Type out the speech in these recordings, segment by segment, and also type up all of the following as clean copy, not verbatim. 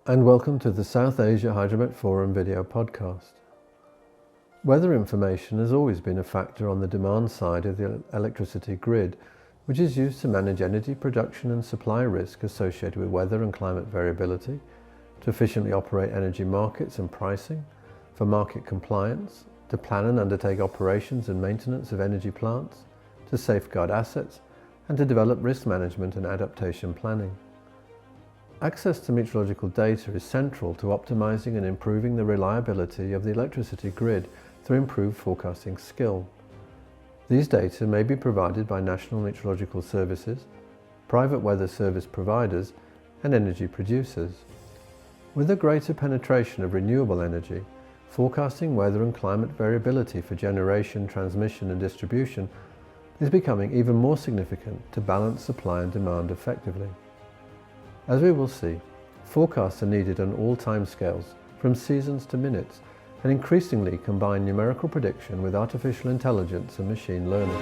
and welcome to the South Asia Hydromet Forum video podcast. Weather information has always been a factor on the demand side of the electricity grid, which is used to manage energy production and supply risk associated with weather and climate variability, to efficiently operate energy markets and pricing, for market compliance, to plan and undertake operations and maintenance of energy plants, to safeguard assets, and to develop risk management and adaptation planning. Access to meteorological data is central to optimizing and improving the reliability of the electricity grid through improved forecasting skill. These data may be provided by national meteorological services, private weather service providers, and energy producers. With a greater penetration of renewable energy, forecasting weather and climate variability for generation, transmission, and distribution is becoming even more significant to balance supply and demand effectively. As we will see, forecasts are needed on all timescales, from seasons to minutes, and increasingly combine numerical prediction with artificial intelligence and machine learning.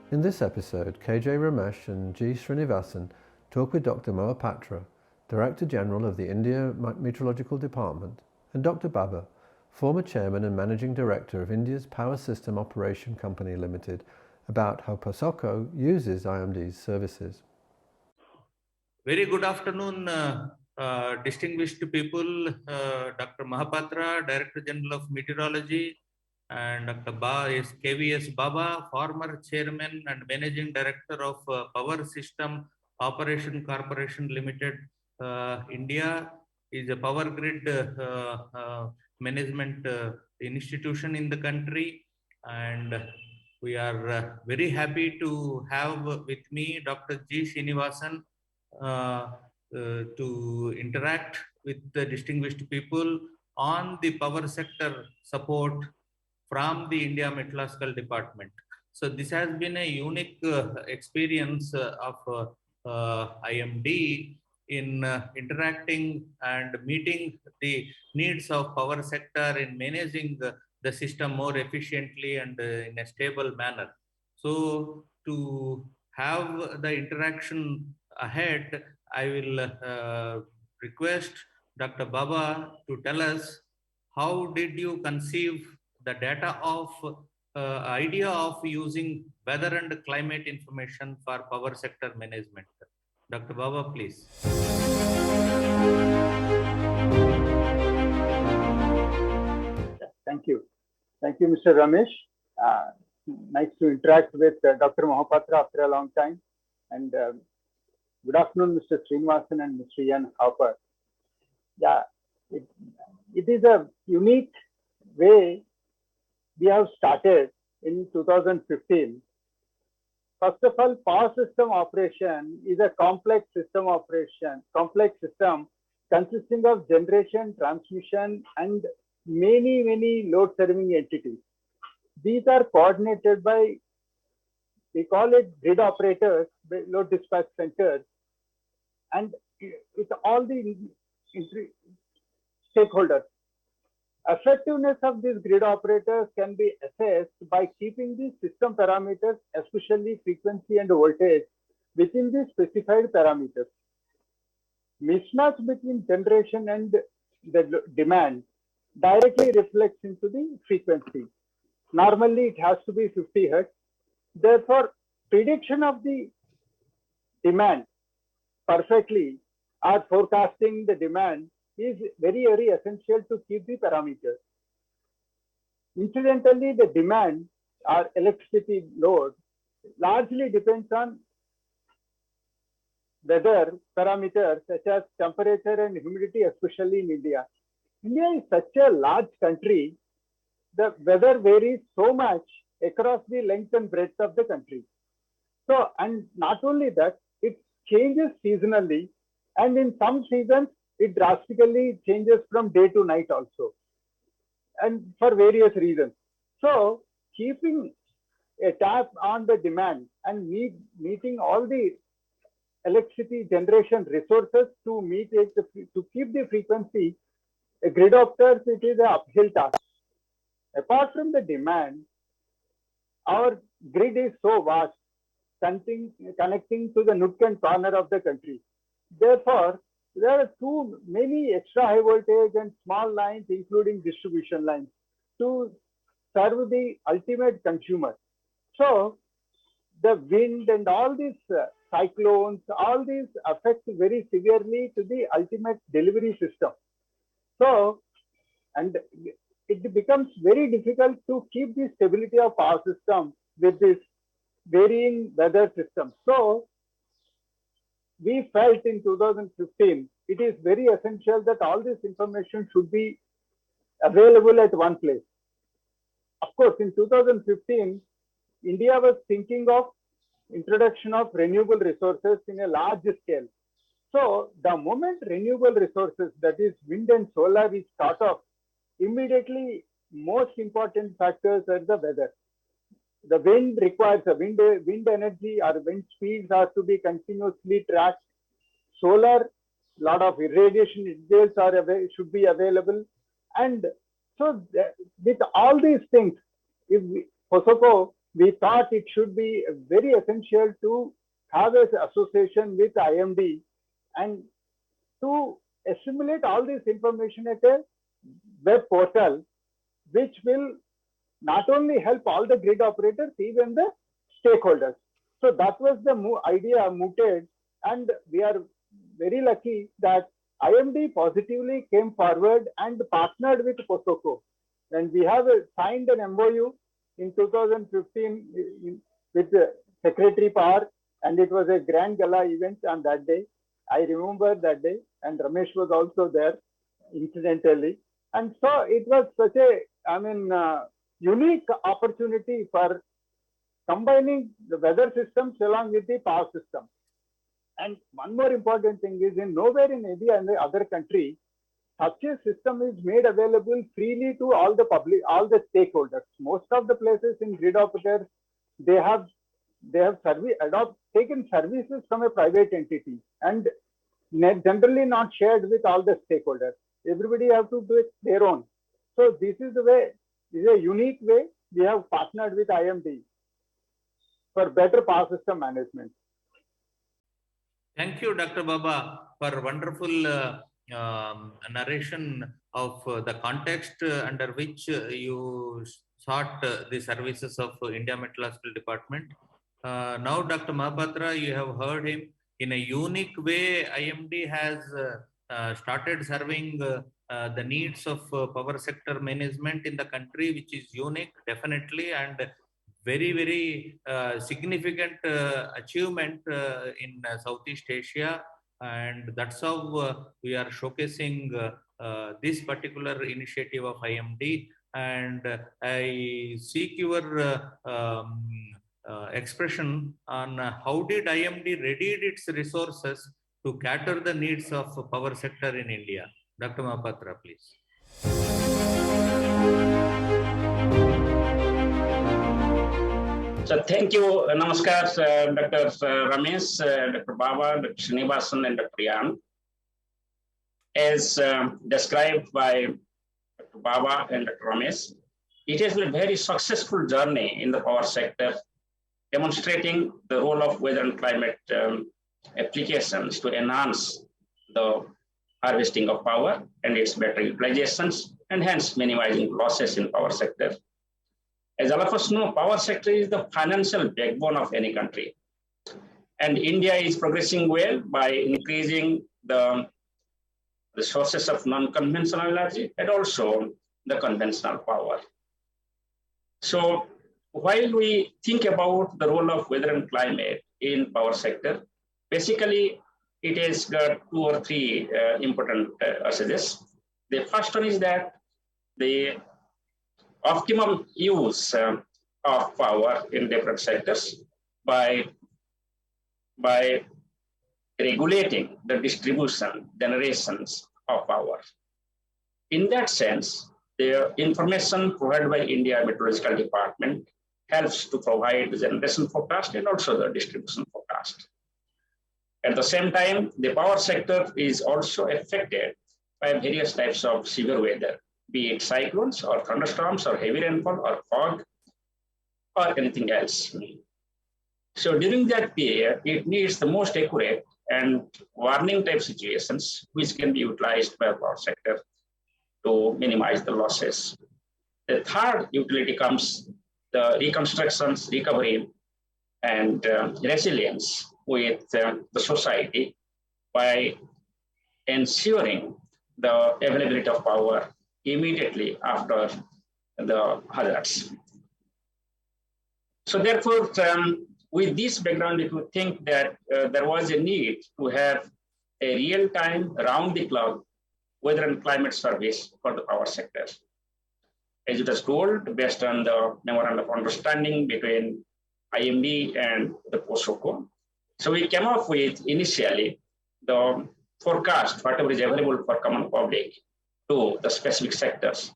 In this episode, KJ Ramesh and G. Srinivasan talk with Dr. Mohapatra, Director General of the India Meteorological Department, and Dr. Baba, former Chairman and Managing Director of India's Power System Operation Company Limited, about how POSOCO uses IMD's services. Very good afternoon, distinguished people. Dr. Mohapatra, Director General of Meteorology, and Dr. KVS Baba, former Chairman and Managing Director of Power System Operation Corporation Limited, India is a power grid management institution in the country, and we are very happy to have with me Dr. G. Srinivasan to interact with the distinguished people on the power sector support from the India Meteorological Department. So this has been a unique experience of IMD in interacting and meeting the needs of power sector in managing the system more efficiently and in a stable manner. So to have the interaction ahead, I will request Dr. Baba to tell us how did you conceive the data of idea of using weather and climate information for power sector management. Dr. Baba, please. Thank you. Thank you, Mr. Ramesh. Nice to interact with Dr. Mohapatra after a long time. And good afternoon, Mr. Srinivasan and Mr. Ian Harper. Yeah, it is a unique way we have started in 2015. First of all, power system operation is a complex system consisting of generation, transmission, and many load serving entities. These are coordinated by, we call it grid operators, load dispatch centers, and with all the stakeholders. Effectiveness of these grid operators can be assessed by keeping the system parameters, especially frequency and voltage, within the specified parameters. Mismatch between generation and the demand directly reflects into the frequency. Normally, it has to be 50 Hz. Therefore, prediction of the demand perfectly or forecasting the demand is very essential to keep the parameters. Incidentally, the demand or electricity load largely depends on weather parameters such as temperature and humidity, especially in India. India is such a large country, the weather varies so much across the length and breadth of the country. So, and not only that, it changes seasonally, and in some seasons, it drastically changes from day to night also, and for various reasons. So, keeping a tap on the demand and meeting all the electricity generation resources to meet it, to keep the frequency, a grid operator, it is an uphill task. Apart from the demand, our grid is so vast, connecting to the nook and corner of the country. Therefore, there are too many extra high voltage and small lines, including distribution lines, to serve the ultimate consumer. So, the wind and all these cyclones, all these affect very severely to the ultimate delivery system. So, and it becomes very difficult to keep the stability of our system with this varying weather system. So, we felt in 2015, it is very essential that all this information should be available at one place. Of course, in 2015, India was thinking of introduction of renewable resources in a large scale. So the moment renewable resources, that is wind and solar, is thought of, immediately most important factors are the weather. The wind requires a wind energy or wind speeds are to be continuously tracked. Solar, lot of irradiation details should be available. And so with all these things, if POSOCO, we thought it should be very essential to have an association with IMD and to assimilate all this information at a web portal, which will not only help all the grid operators, even the stakeholders. So that was the idea mooted, and we are very lucky that IMD positively came forward and partnered with POSOCO. And we have signed an MOU in 2015 with Secretary Power, and it was a grand gala event on that day. I remember that day, and Ramesh was also there, incidentally. And so it was such a, unique opportunity for combining the weather systems along with the power system. And one more important thing is, in nowhere in India and the other country, such a system is made available freely to all the public, all the stakeholders. Most of the places in grid operators, they have taken services from a private entity and generally not shared with all the stakeholders. Everybody have to do it their own. So this is the way, this is a unique way we have partnered with IMD for better power system management. Thank you, Dr. Baba, for wonderful narration of the context under which you sought the services of India Meteorological Department. Now, Dr. Mohapatra, you have heard him. In a unique way, IMD has started serving the needs of power sector management in the country, which is unique, definitely, and very, very significant achievement in Southeast Asia. And that's how we are showcasing this particular initiative of IMD. And I seek your expression on how did IMD readied its resources to cater the needs of power sector in India. Dr. Mohapatra, please. So thank you, namaskar, Dr. Ramesh, Dr. Baba, Dr. Srinivasan, and Dr. Yan. As described by Dr. Baba and Dr. Ramesh, it has been a very successful journey in the power sector, demonstrating the role of weather and climate applications to enhance the harvesting of power and its better utilizations, and hence minimizing losses in power sector. As all of us know, power sector is the financial backbone of any country. And India is progressing well by increasing the sources of non-conventional energy and also the conventional power. So while we think about the role of weather and climate in power sector, basically it has got two or three important messages. The first one is that the optimum use of power in different sectors by regulating the distribution generations of power. In that sense, the information provided by India Meteorological Department helps to provide the generation forecast and also the distribution forecast. At the same time, the power sector is also affected by various types of severe weather, be it cyclones or thunderstorms or heavy rainfall or fog or anything else. So during that period, it needs the most accurate and warning type situations which can be utilized by the power sector to minimize the losses. The third utility comes the reconstructions, recovery, and resilience with the society by ensuring the availability of power immediately after the hazards. So therefore, with this background, if you think that there was a need to have a real-time, round-the-clock weather and climate service for the power sector. As it was told, based on the memorandum of understanding between IMD and the POSOCO. So we came up with initially the forecast, whatever is available for common public to the specific sectors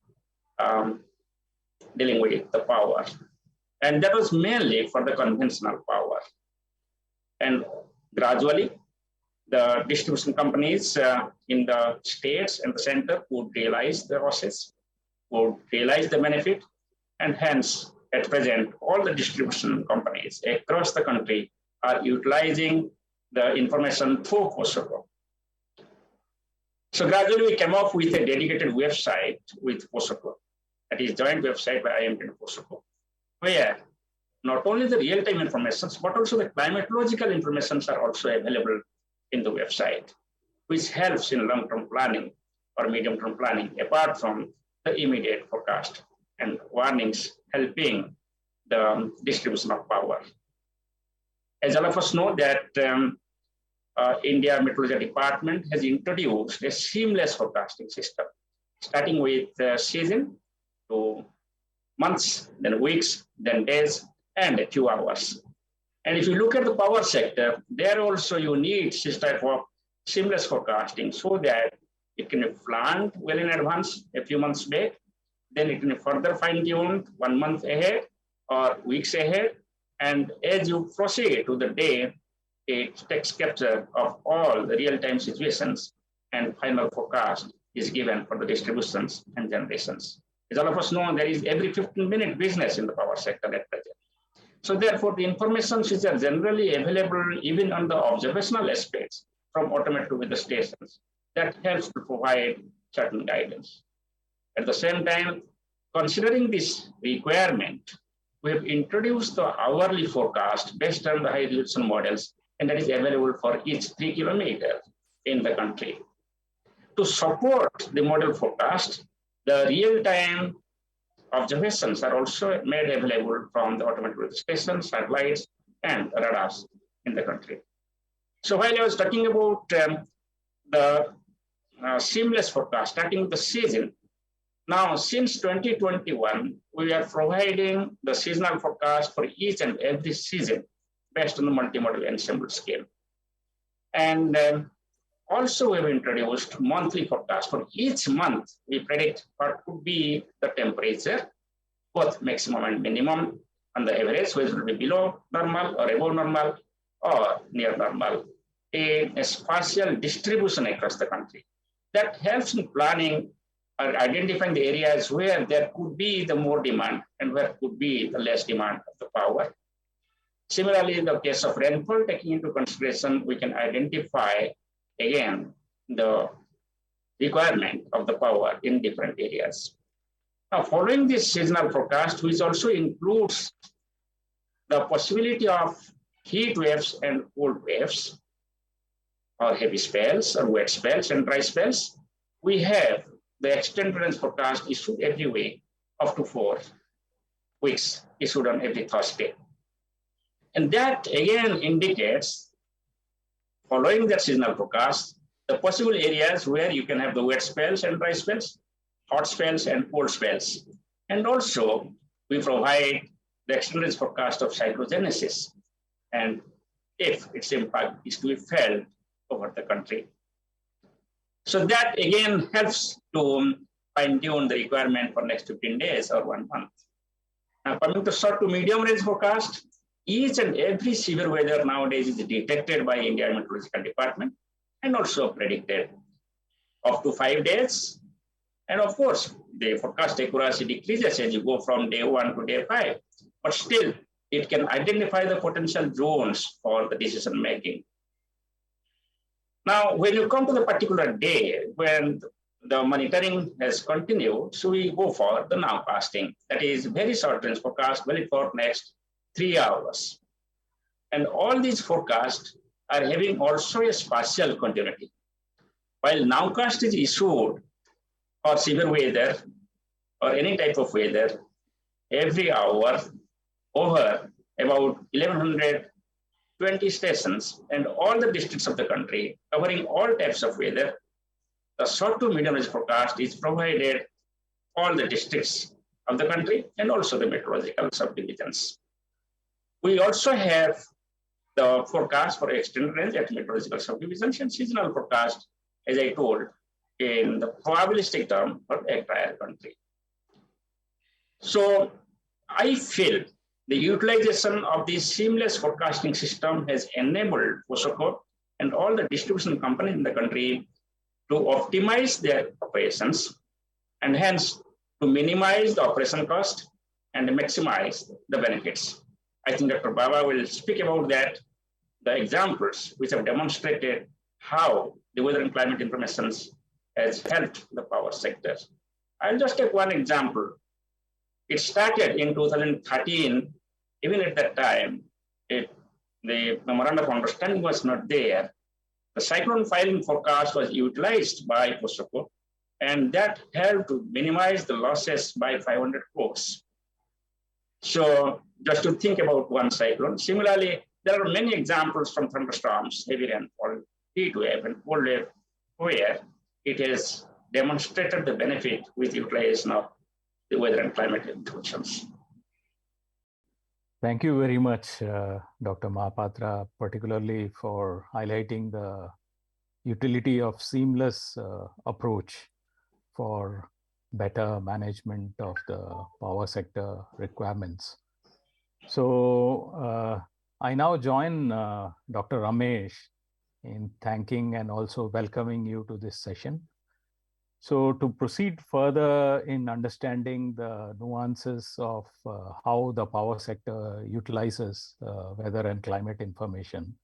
dealing with the power. And that was mainly for the conventional power. And gradually, the distribution companies in the states and the center would realize the losses, would realize the benefit, and hence, at present, all the distribution companies across the country are utilizing the information through POSOCO. So gradually, we came up with a dedicated website with POSOCO, that is joint website by IMD and POSOCO, where not only the real-time informations, but also the climatological informations are also available in the website, which helps in long-term planning or medium-term planning, apart from the immediate forecast and warnings helping the distribution of power. As all of us know that India Meteorological Department has introduced a seamless forecasting system, starting with season to months, then weeks, then days, and a few hours. And if you look at the power sector, there also you need this type of seamless forecasting so that it can be planned well in advance, a few months back, then it can be further fine-tuned 1 month ahead or weeks ahead. And as you proceed to the day, it takes capture of all the real-time situations and final forecast is given for the distributions and generations. As all of us know, there is every 15-minute business in the power sector at present. So therefore, the information which are generally available even on the observational aspects from automated weather stations, that helps to provide certain guidance. At the same time, considering this requirement, we have introduced the hourly forecast based on the high resolution models, and that is available for each 3 kilometers in the country. To support the model forecast, the real-time observations are also made available from the automated weather stations, satellites, and radars in the country. So while I was talking about the seamless forecast, starting with the season, now since 2021, we are providing the seasonal forecast for each and every season based on the multimodal ensemble scale. And also we have introduced monthly forecast. For each month, we predict what could be the temperature, both maximum and minimum on the average, whether it will be below normal or above normal or near normal, in a spatial distribution across the country. That helps in planning or identifying the areas where there could be the more demand and where could be the less demand of the power. Similarly, in the case of rainfall, taking into consideration, we can identify again the requirement of the power in different areas. Now, following this seasonal forecast, which also includes the possibility of heat waves and cold waves, or heavy spells, or wet spells and dry spells, we have the extended range forecast issued every week, up to 4 weeks, issued on every Thursday. And that again indicates, following that seasonal forecast, the possible areas where you can have the wet spells and dry spells, hot spells and cold spells. And also, we provide the extended range forecast of cyclogenesis and if its impact is to be felt over the country. So that again helps to fine-tune the requirement for next 15 days or 1 month. Now coming to short to medium range forecast, each and every severe weather nowadays is detected by India Meteorological Department and also predicted up to 5 days. And of course, the forecast accuracy decreases as you go from day 1 to day 5, but still it can identify the potential zones for the decision making. Now, when you come to the particular day when the monitoring has continued, so we go for the nowcasting. That is very short range forecast valid for next 3 hours. And all these forecasts are having also a spatial continuity. While nowcast is issued for severe weather or any type of weather every hour over about 1120 stations and all the districts of the country covering all types of weather, the short to medium range forecast is provided all the districts of the country and also the meteorological subdivisions. We also have the forecast for extended range at meteorological subdivisions and seasonal forecast, as I told, in the probabilistic term for the entire country. So I feel the utilization of this seamless forecasting system has enabled POSOCO and all the distribution companies in the country to optimize their operations and hence to minimize the operation cost and maximize the benefits. I think Dr. Baba will speak about that, the examples which have demonstrated how the weather and climate information has helped the power sector. I'll just take one example. It started in 2013. Even at that time, the memorandum of understanding was not there. The cyclone filing forecast was utilized by POSOCO, and that helped to minimize the losses by 500 crores. So just to think about one cyclone. Similarly, there are many examples from thunderstorms, heavy rainfall, heat wave, and cold wave, where it has demonstrated the benefit with utilization of the weather and climate informations. Thank you very much, Dr. Mohapatra, particularly for highlighting the utility of seamless approach for better management of the power sector requirements. So I now join Dr. Ramesh in thanking and also welcoming you to this session. So to proceed further in understanding the nuances of how the power sector utilizes weather and climate information,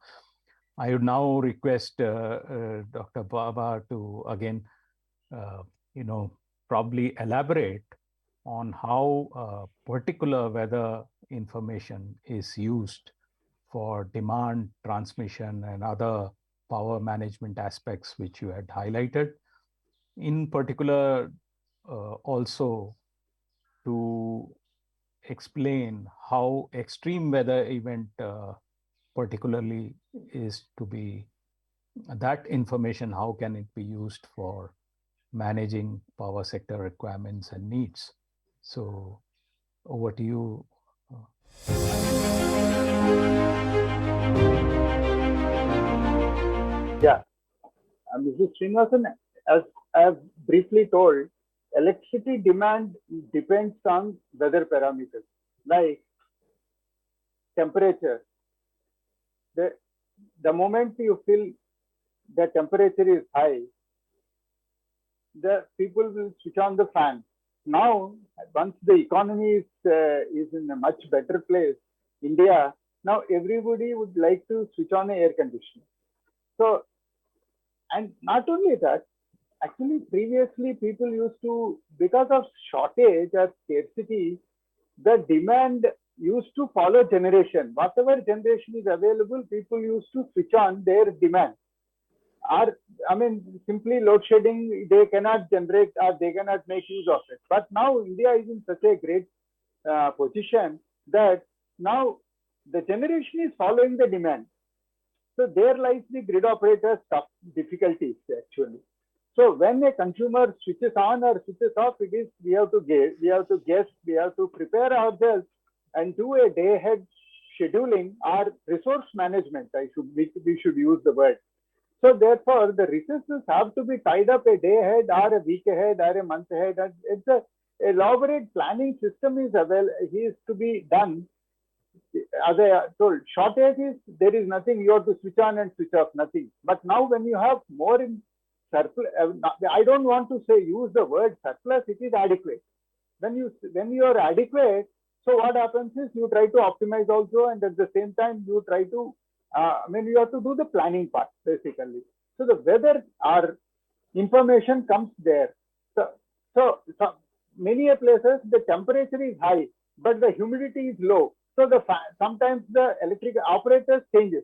I would now request Dr. Baba to again, probably elaborate on how particular weather information is used for demand, transmission, and other power management aspects which you had highlighted. In particular, also to explain how extreme weather event particularly is to be, that information, how can it be used for managing power sector requirements and needs. So over to you. Yeah, Mrs. Srinivasan, as I have briefly told, electricity demand depends on weather parameters like temperature. The moment you feel the temperature is high, the people will switch on the fan. Now, once the economy is in a much better place, India, now everybody would like to switch on the air conditioner. So, and not only that, actually previously people used to, because of shortage or scarcity, the demand used to follow generation. Whatever generation is available, people used to switch on their demand. Simply load shedding, they cannot generate or they cannot make use of it. But now India is in such a great position that now the generation is following the demand. So there lies the grid operator's tough difficulties actually. So when a consumer switches on or switches off, we have to guess, we have to prepare ourselves and do a day ahead scheduling or resource management. We should use the word. So therefore, the resources have to be tied up a day ahead or a week ahead or a month ahead. And it's a elaborate planning system is to be done. As I told, shortage is there is nothing. You have to switch on and switch off, nothing. But now when you have more in surplus, I don't want to say use the word surplus. It is adequate. When you are adequate, so what happens is you try to optimize also, and at the same time you try to you have to do the planning part basically. So the weather or information comes there. So many places the temperature is high, but the humidity is low. So sometimes the electric operator changes.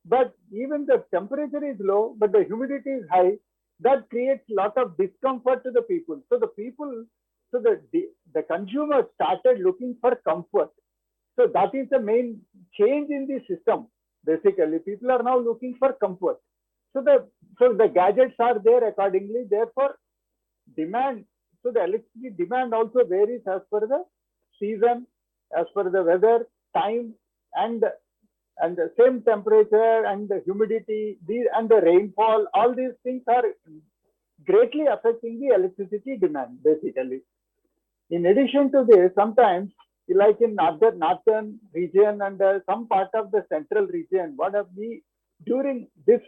But even the temperature is low, but the humidity is high. That creates a lot of discomfort to the people. So the consumer started looking for comfort. So that is the main change in the system. Basically, people are now looking for comfort. So the gadgets are there accordingly. Therefore, demand. So the electricity demand also varies as per the season, as per the weather, time, and the same temperature and the humidity, and the rainfall. All these things are greatly affecting the electricity demand, basically. In addition to this, sometimes, like in northern region and some part of the central region, during this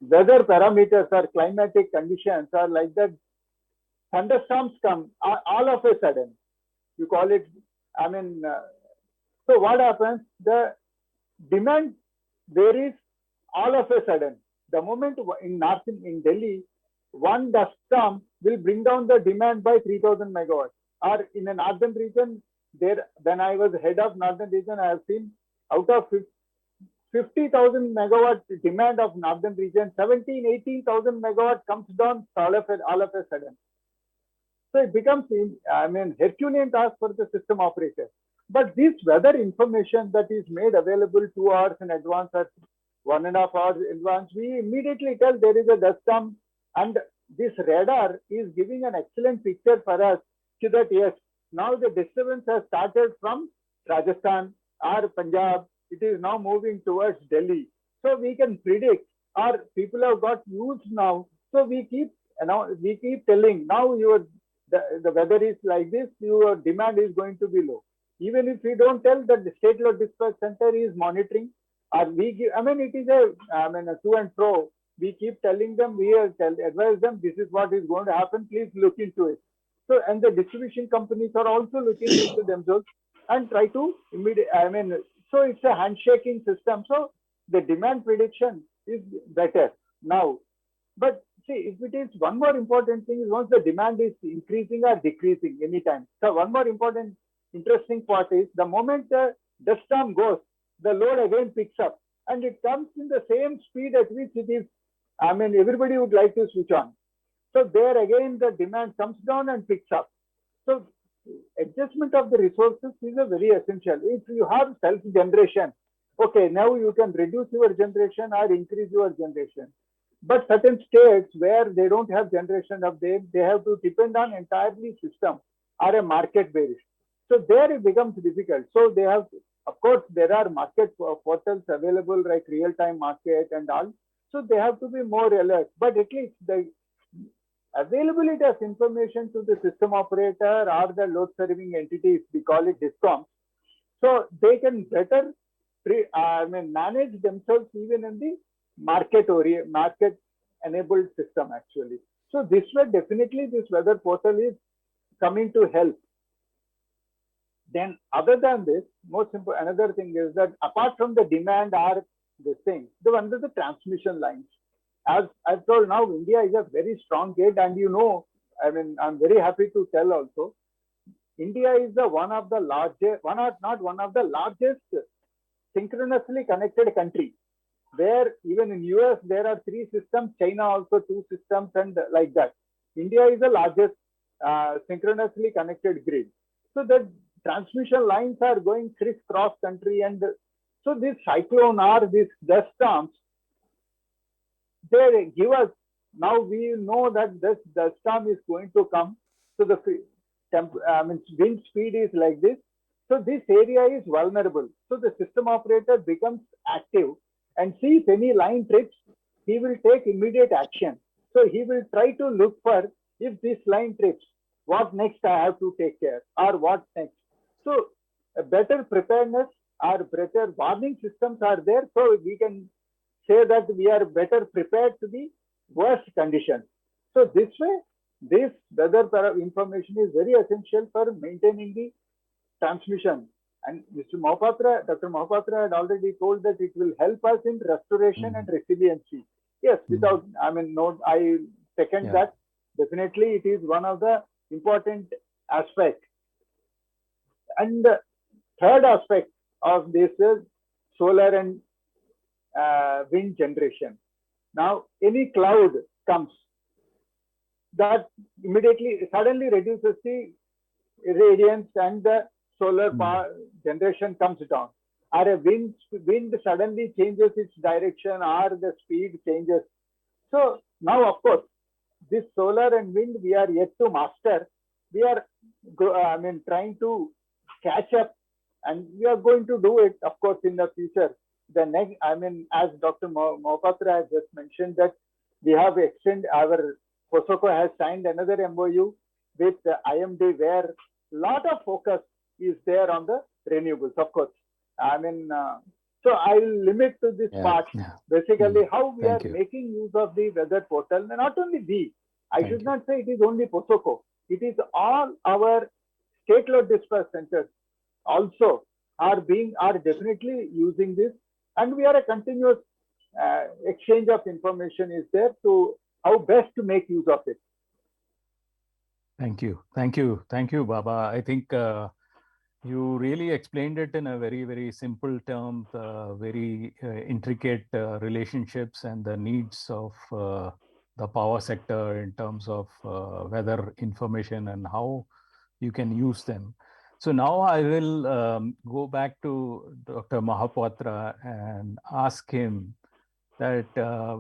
weather parameters or climatic conditions are like that, thunderstorms come all of a sudden. You call it, so what happens? The demand varies all of a sudden. The moment in Delhi, one dust storm will bring down the demand by 3,000 megawatts. Or in a northern region, when I was head of northern region, I have seen out of 50,000 megawatt demand of northern region, 18,000 megawatt comes down all of a sudden. So it becomes, Herculean task for the system operator. But this weather information that is made available 2 hours in advance or 1.5 hours in advance, we immediately tell there is a dust storm, and this radar is giving an excellent picture for us so that yes, now the disturbance has started from Rajasthan or Punjab. It is now moving towards Delhi. So we can predict, or people have got used now. So we keep telling now the weather is like this, your demand is going to be low. Even if we don't tell that the state load dispatch center is monitoring, or it is a to and fro. We keep telling them, advise them, this is what is going to happen, please look into it. So, and the distribution companies are also looking into themselves and try to so it's a handshaking system. So the demand prediction is better now. But see, if it is one more important thing is once the demand is increasing or decreasing anytime. So one more important interesting part is the moment the dust storm goes, the load again picks up and it comes in the same speed at which it is. Everybody would like to switch on. So there again, the demand comes down and picks up. So adjustment of the resources is a very essential. If you have self-generation, okay, now you can reduce your generation or increase your generation. But certain states where they don't have generation of them, they have to depend on entirely system or a market based. So there it becomes difficult. So they have, of course, there are market portals available like real-time market and all. So they have to be more alert. But at least the availability of information to the system operator or the load serving entities, we call it DISCOMs, so they can better manage themselves even in the market enabled system actually. So this way, definitely this weather portal is coming to help. Then other than this, most important, another thing is that apart from the demand or this thing, one is the transmission lines. As I've told now, India is a very strong gate, and I'm very happy to tell also, India is one of the largest synchronously connected country, where even in US there are 3 systems, China also 2 systems, and like that. India is the largest synchronously connected grid. So the transmission lines are going crisscross country, and so this cyclone or this dust storms, they give us, now we know that this dust storm is going to come. So the wind speed is like this. So this area is vulnerable. So the system operator becomes active and see if any line trips, he will take immediate action. So he will try to look for if this line trips, what next I have to take care or what next. So a better preparedness or better warning systems are there. So we can say that we are better prepared to the worst conditions. So this way, this weather information is very essential for maintaining the transmission. And Dr. Mohapatra had already told that it will help us in restoration and resiliency. Yes, without, I mean, no, I second that. Definitely, it is one of the important aspects. And the third aspect of this is solar and wind generation. Now, any cloud comes, that immediately suddenly reduces the radiance and the solar power generation comes down. Or a wind suddenly changes its direction or the speed changes. So now, of course, this solar and wind we are yet to master. We are, trying to catch up, and we are going to do it, of course, in the future. The next, as Dr. Mohapatra has just mentioned, that we have extended our POSOCO has signed another MOU with the IMD where a lot of focus is there on the renewables, of course. So I'll limit to this part. Basically, how we are making use of the weather portal. And not only we, I should not say it is only POSOCO. It is all our state load dispatch centers also are definitely using this, and we are a continuous exchange of information is there to how best to make use of it. Thank you, Baba. I think you really explained it in a very, very simple terms, very intricate relationships and the needs of the power sector in terms of weather information and how you can use them. So now I will go back to Dr. Mohapatra and ask him that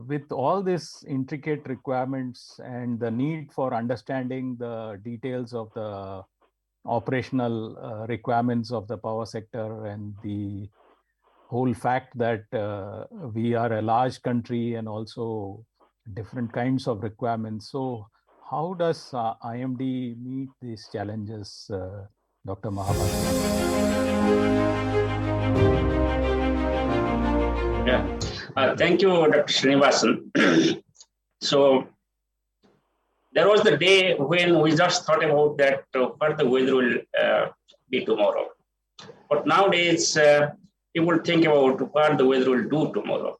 with all these intricate requirements and the need for understanding the details of the operational requirements of the power sector and the whole fact that we are a large country and also different kinds of requirements. So how does IMD meet these challenges, Dr. Mohapatra? Thank you, Dr. Srinivasan. So there was the day when we just thought about that what the weather will be tomorrow. But nowadays, people think about what the weather will do tomorrow.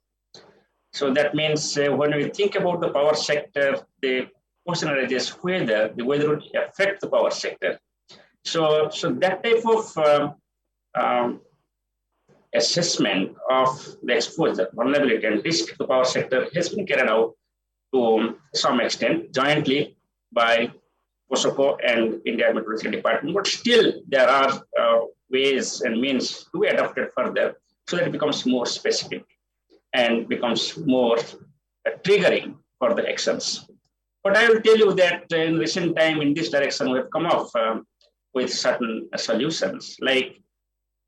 So that means when we think about the power sector, the question arises whether the weather will affect the power sector. So that type of assessment of the exposure, vulnerability, and risk to the power sector has been carried out to some extent jointly by POSOCO and India Meteorological Department. But still, there are ways and means to be adopted further so that it becomes more specific and becomes more triggering for the actions. But I will tell you that in recent time, in this direction, we have come up with certain solutions, like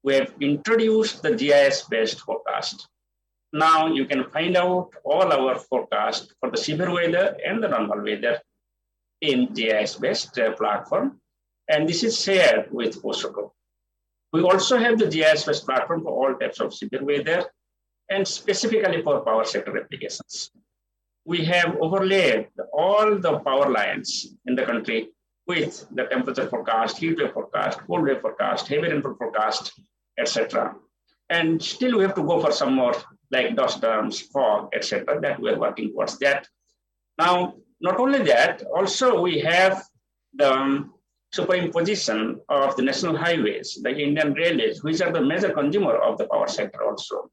we have introduced the GIS-based forecast. Now you can find out all our forecast for the severe weather and the normal weather in GIS-based platform, and this is shared with POSOCO. We also have the GIS-based platform for all types of severe weather and specifically for power sector applications. We have overlaid all the power lines in the country with the temperature forecast, heat wave forecast, cold wave forecast, heavy rainfall forecast, etc. And still we have to go for some more like dust storms, fog, etc. that we are working towards that. Now, not only that, also we have the superimposition of the national highways, the Indian railways, which are the major consumer of the power sector also.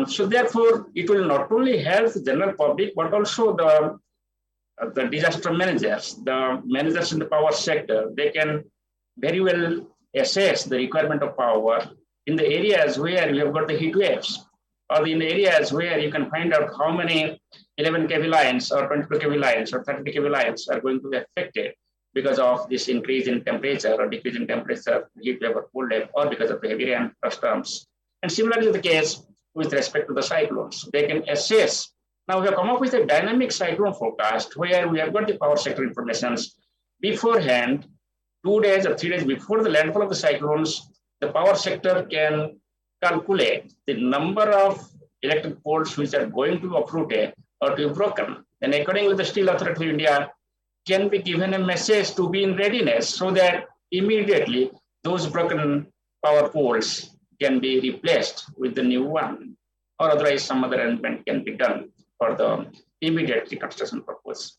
So therefore, it will not only help the general public, but also the disaster managers, the managers in the power sector. They can very well assess the requirement of power in the areas where you have got the heat waves, or in the areas where you can find out how many 11 kV lines or 22 kV lines or 30 kV lines are going to be affected because of this increase in temperature or decrease in temperature, heat wave or cold wave, or because of the heavy rain or storms. And similarly is the case with respect to the cyclones. They can assess. Now we have come up with a dynamic cyclone forecast where we have got the power sector informations beforehand, 2 days or 3 days before the landfall of the cyclones. The power sector can calculate the number of electric poles which are going to be uprooted or to be broken. And accordingly, the Steel Authority of India can be given a message to be in readiness so that immediately those broken power poles can be replaced with the new one, or otherwise some other arrangement can be done for the immediate reconstruction purpose.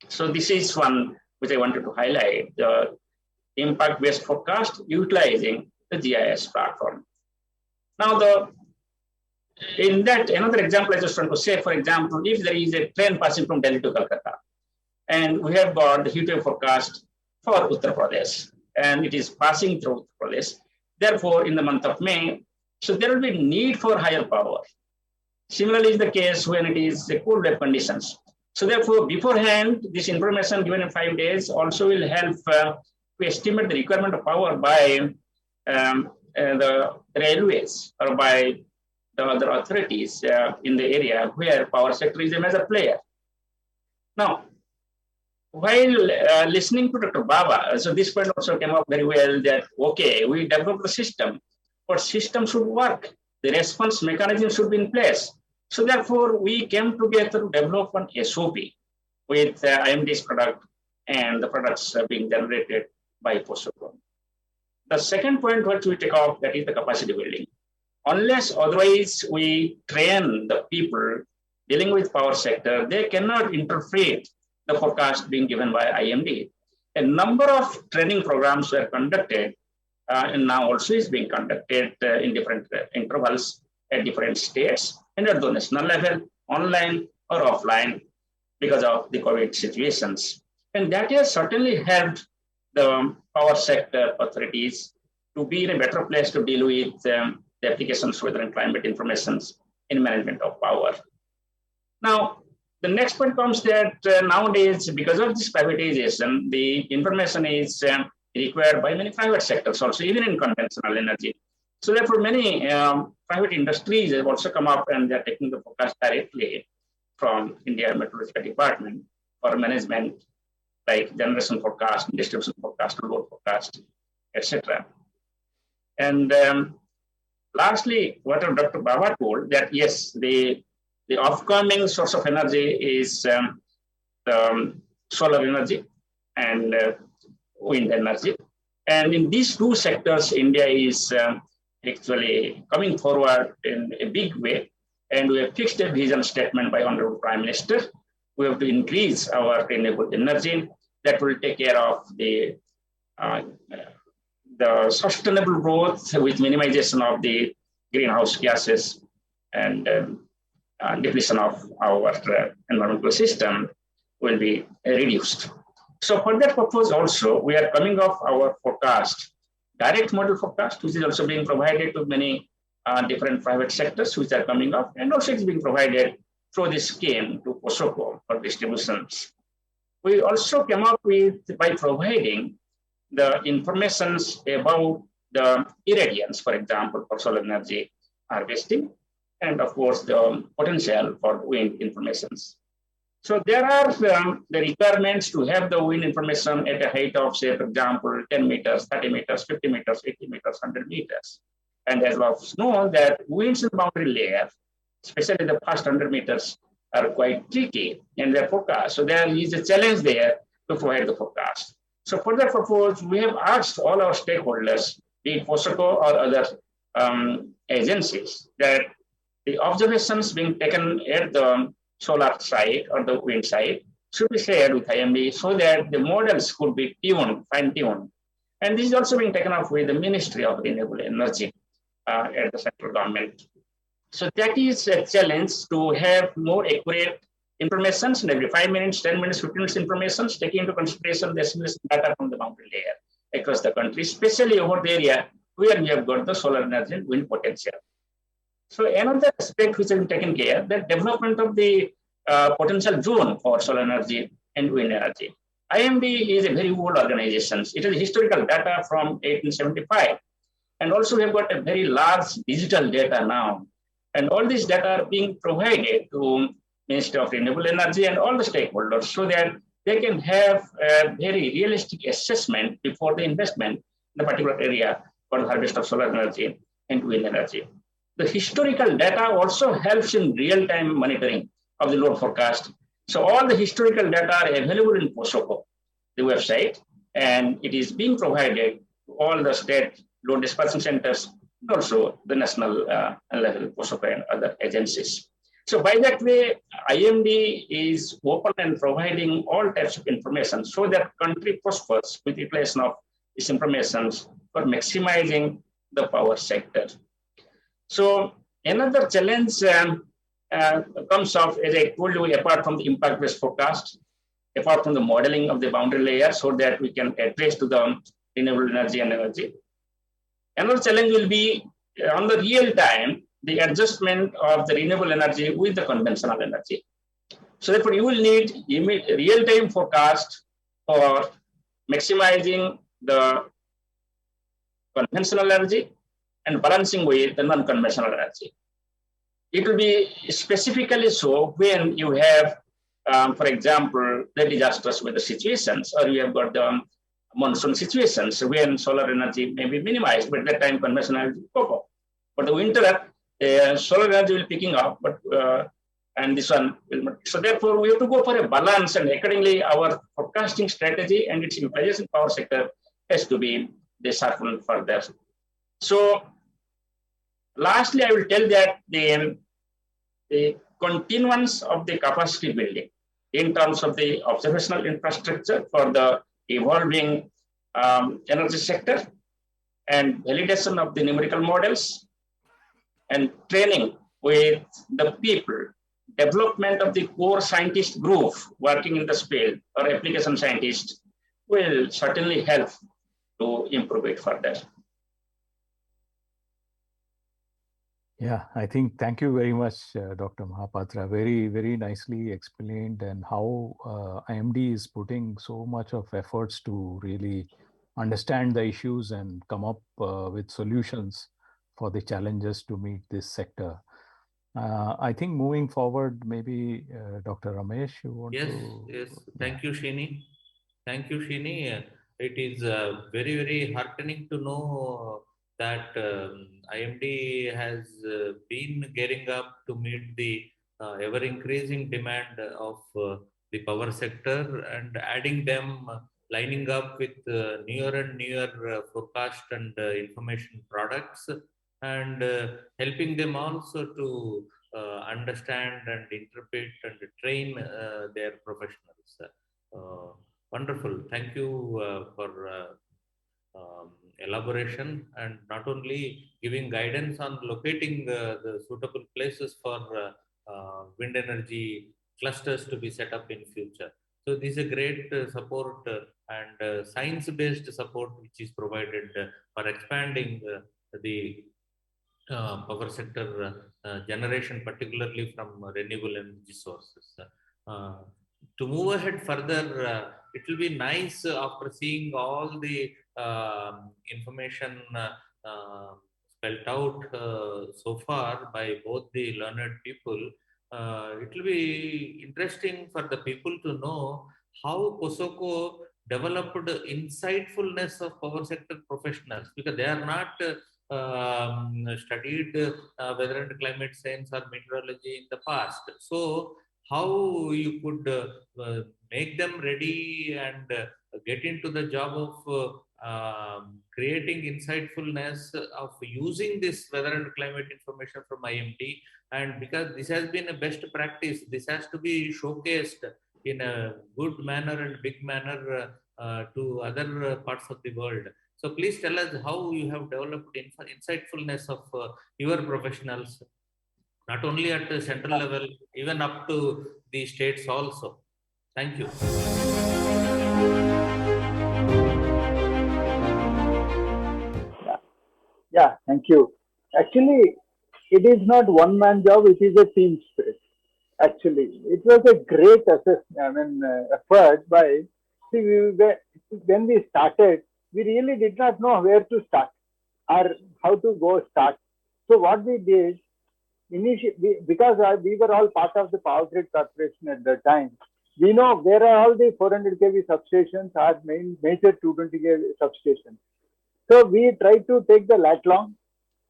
So this is one which I wanted to highlight, the impact-based forecast utilizing the GIS platform. Now, in that, another example I just want to say, for example, if there is a train passing from Delhi to Calcutta, and we have got the heat wave forecast for Uttar Pradesh, and it is passing through Uttar Pradesh. Therefore, in the month of May, so there will be need for higher power. Similarly is the case when it is the cold wave conditions. So therefore, beforehand, this information given in 5 days also will help to estimate the requirement of power by the railways or by the other authorities in the area where power sector is a major player. Now, while listening to Dr. Baba, so this point also came up very well that, okay, we developed the system, but system should work. The response mechanism should be in place. So therefore, we came together to develop an SOP with IMD's product and the products being generated by POSOCO. The second point which we take off, that is the capacity building. Unless otherwise we train the people dealing with power sector, they cannot interpret the forecast being given by IMD. A number of training programs were conducted and now also is being conducted in different intervals at different states and at the national level, online or offline because of the COVID situations. And that has certainly helped the power sector authorities to be in a better place to deal with the applications weather and climate informations in management of power. Now, the next point comes that nowadays, because of this privatization, the information is required by many private sectors also, even in conventional energy. So therefore, many private industries have also come up and they're taking the forecast directly from India Meteorological Department for management, like generation forecast, distribution forecast, load forecast, etc. And lastly, what Dr. Baba told that yes, the upcoming source of energy is solar energy and wind energy. And in these two sectors, India is actually coming forward in a big way. And we have fixed a vision statement by Honorable Prime Minister. We have to increase our renewable energy that will take care of the sustainable growth with minimization of the greenhouse gases and depletion of our environmental system will be reduced. So for that purpose also, we are coming off our forecast, direct model forecast, which is also being provided to many different private sectors which are coming up, and also it's being provided through this scheme to POSOCO for distributions. We also came up with, by providing the informations about the irradiance, for example, for solar energy harvesting, and of course, the potential for wind informations. So there are the requirements to have the wind information at a height of, say, for example, 10 meters, 30 meters, 50 meters, 80 meters, 100 meters. And as was known that winds in the boundary layer, especially the first 100 meters, are quite tricky in their forecast. So there is a challenge there to provide the forecast. So for that purpose, we have asked all our stakeholders, be it POSOCO or other agencies, that the observations being taken at the solar side or the wind side should be shared with IMD so that the models could be tuned, fine-tuned. And this is also being taken up with the Ministry of Renewable Energy at the central government. So that is a challenge to have more accurate information in every 5 minutes, 10 minutes, 15 minutes information, taking into consideration the simulation data from the boundary layer across the country, especially over the area where we have got the solar energy and wind potential. So another aspect which has been taken care, the development of the potential zone for solar energy and wind energy. IMD is a very old organization. It has historical data from 1875. And also we have got a very large digital data now. And all these data are being provided to Ministry of Renewable Energy and all the stakeholders so that they can have a very realistic assessment before the investment in a particular area for the harvest of solar energy and wind energy. The historical data also helps in real-time monitoring of the load forecast. So all the historical data are available in POSOCO, the website, and it is being provided to all the state load dispatching centers and also the national level POSOCO and other agencies. So by that way, IMD is open and providing all types of information so that country prospers with utilization of this information for maximizing the power sector. So another challenge comes of, as I told you, apart from the impact-based forecast, apart from the modeling of the boundary layer so that we can address to the renewable energy and energy. Another challenge will be on the real time, the adjustment of the renewable energy with the conventional energy. So therefore, you will need real-time forecast for maximizing the conventional energy and balancing with the non-conventional energy. It will be specifically so when you have, for example, the disastrous weather situations, or you have got the monsoon situations when solar energy may be minimized, but at that time conventional energy will go up. But the winter, solar energy will picking up, but and this one will not. So therefore, we have to go for a balance, and accordingly, our forecasting strategy and its utilization power sector has to be sharpened further. So lastly, I will tell that the continuance of the capacity building in terms of the observational infrastructure for the evolving energy sector and validation of the numerical models and training with the people, development of the core scientist group working in this field or application scientists will certainly help to improve it further. Yeah, I think thank you very much, Dr. Mohapatra. Very, very nicely explained, and how IMD is putting so much of efforts to really understand the issues and come up with solutions for the challenges to meet this sector. I think moving forward, maybe Dr. Ramesh, you want to? Yes. Thank you, Shini. Thank you, Shini. It is very, very heartening to know that IMD has been gearing up to meet the ever-increasing demand of the power sector and adding them, lining up with newer and newer forecast and information products, and helping them also to understand and interpret and train their professionals. Wonderful. Thank you for elaboration, and not only giving guidance on locating the suitable places for wind energy clusters to be set up in future. So this is a great support and science-based support which is provided for expanding the power sector generation, particularly from renewable energy sources. To move ahead further, it will be nice after seeing all the information spelled out so far by both the learned people. It will be interesting for the people to know how POSOCO developed insightfulness of power sector professionals, because they are not studied weather and climate science or meteorology in the past. So how you could make them ready and get into the job of creating insightfulness of using this weather and climate information from IMD. And because this has been a best practice, this has to be showcased in a good manner and big manner to other parts of the world. So please tell us how you have developed insightfulness of your professionals, not only at the central level, even up to the states also. Thank you. Yeah, thank you. Actually, it is not one man job, it is a team spirit. Actually, it was a great effort by See, when we started, we really did not know where to start or how to go start. So what we did, initially, because we were all part of the Power Grid Corporation at the time, we know where are all the 400 kV substations are major 220 kV substations. So we try to take the lat long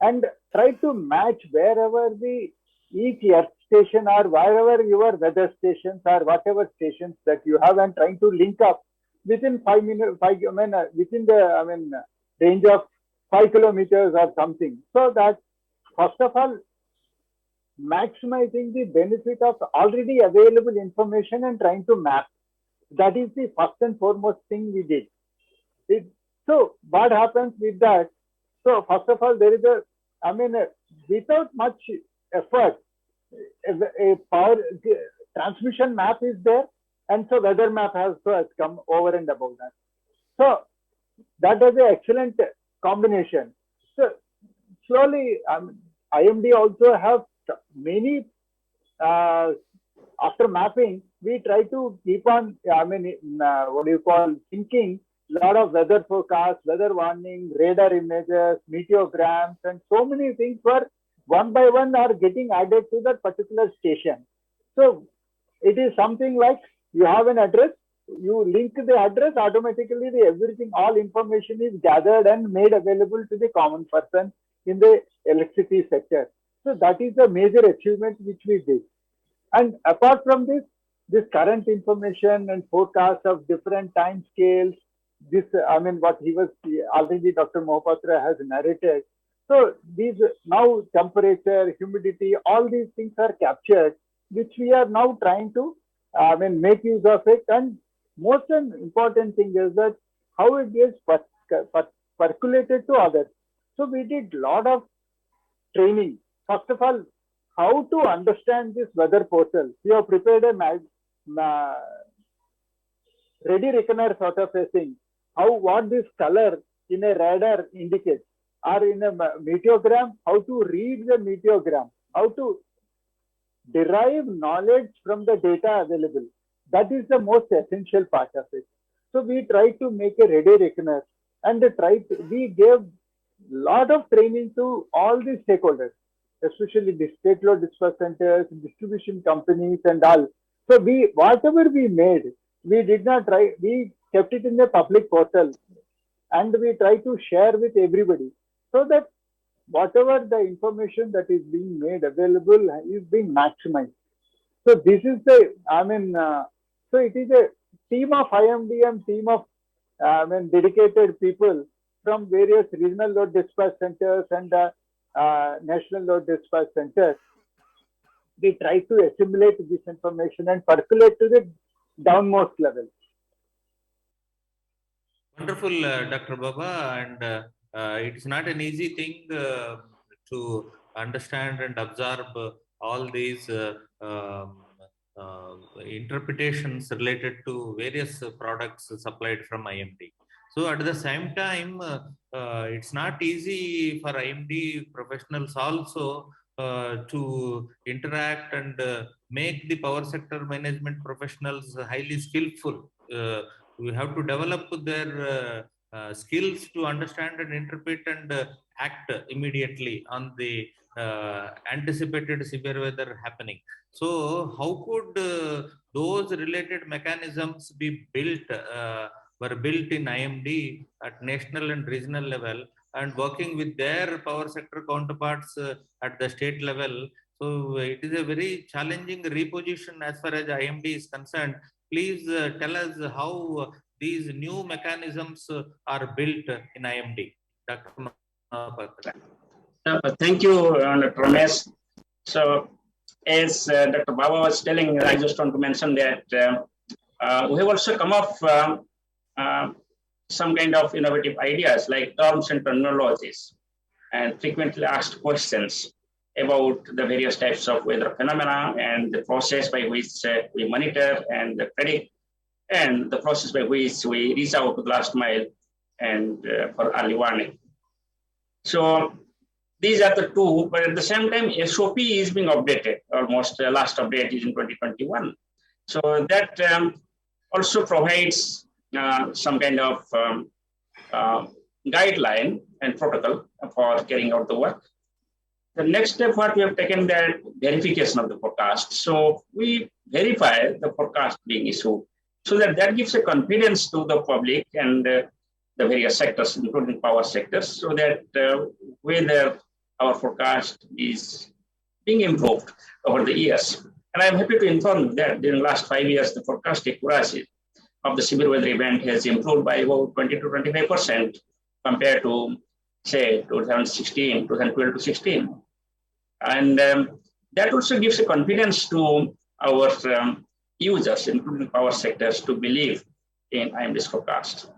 and try to match wherever the each earth station or wherever your weather stations or whatever stations that you have, and trying to link up within 5 minutes, within the range of 5 kilometers or something. So that first of all, maximizing the benefit of already available information and trying to map. That is the first and foremost thing we did. So what happens with that? So first of all, there is without much effort, a power transmission map is there, and so weather map has come over and above that. So that is an excellent combination. So slowly, IMD also have many. After mapping, we try to keep on. Thinking a lot of weather forecasts, weather warning, radar images, meteorograms, and so many things were one by one are getting added to that particular station. So it is something like you have an address, you link the address, automatically everything, all information is gathered and made available to the common person in the electricity sector. So that is the major achievement which we did. And apart from this current information and forecast of different time scales, what he was already Dr. Mohapatra has narrated. So these now temperature, humidity, all these things are captured, which we are now trying to make use of it. And most important thing is that how it gets percolated to others. So we did a lot of training. First of all, how to understand this weather portal. We have prepared a ready reckoner sort of a thing. What this color in a radar indicates, or in a meteorogram, how to read the meteorogram, how to derive knowledge from the data available. That is the most essential part of it. So we try to make a ready reckoner, and we gave lot of training to all the stakeholders, especially the state load dispatch centers, distribution companies, and all. So whatever we made, we did not try. We kept it in the public portal, and we try to share with everybody, so that whatever the information that is being made available is being maximized. So this is so it is a team of IMD and team of dedicated people from various regional load dispatch centers and national load dispatch centers. We try to assimilate this information and percolate to the downmost level. Wonderful, Dr. Baba, and it's not an easy thing to understand and absorb all these interpretations related to various products supplied from IMD. So at the same time, it's not easy for IMD professionals also to interact and make the power sector management professionals highly skillful. We have to develop their skills to understand and interpret and act immediately on the anticipated severe weather happening. So how could those related mechanisms be were built in IMD at national and regional level, and working with their power sector counterparts at the state level? So it is a very challenging reposition as far as IMD is concerned. Please tell us how these new mechanisms are built in IMD. Dr. Mohapatra. Thank you, Dr. Ramesh. So, as Dr. Baba was telling, I just want to mention that we have also come up some kind of innovative ideas like terms and terminologies and frequently asked questions about the various types of weather phenomena and the process by which we monitor and predict, and the process by which we reach out to the last mile and for early warning. So these are the two, but at the same time, SOP is being updated. Almost last update is in 2021. So that also provides some kind of uh, guideline and protocol for carrying out the work. The next step, what we have taken, that verification of the forecast. So we verify the forecast being issued, so that gives a confidence to the public and the various sectors, including power sectors, so that whether our forecast is being improved over the years. And I'm happy to inform you that during the last 5 years, the forecast accuracy of the severe weather event has improved by about 20 to 25% compared to, say, 2016, 2012 to 16. And that also gives a confidence to our users, including power sectors, to believe in IMD's forecast.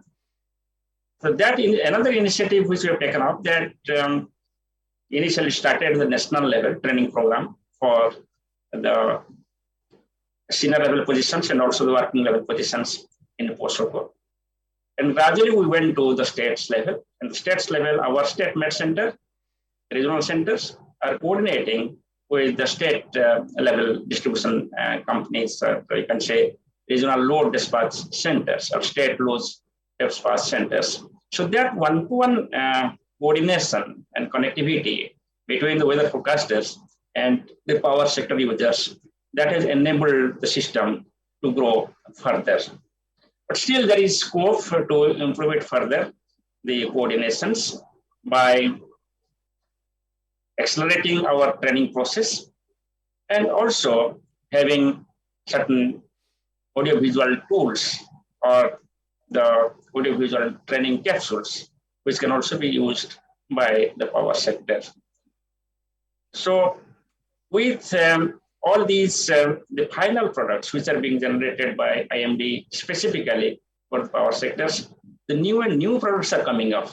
So that another initiative which we have taken up, that initially started the national level training program for the senior level positions and also the working level positions in the postal code. And gradually we went to the states level. And the states level, our state med center, regional centers are coordinating with the state level distribution companies, you can say regional load dispatch centers or state load dispatch centers. So that one-to-one coordination and connectivity between the weather forecasters and the power sector users, that has enabled the system to grow further. But still there is scope to improve it further, the coordinations, by accelerating our training process and also having certain audiovisual tools or the audiovisual training capsules, which can also be used by the power sector. So with all these, the final products which are being generated by IMD specifically for the power sectors, the new products are coming up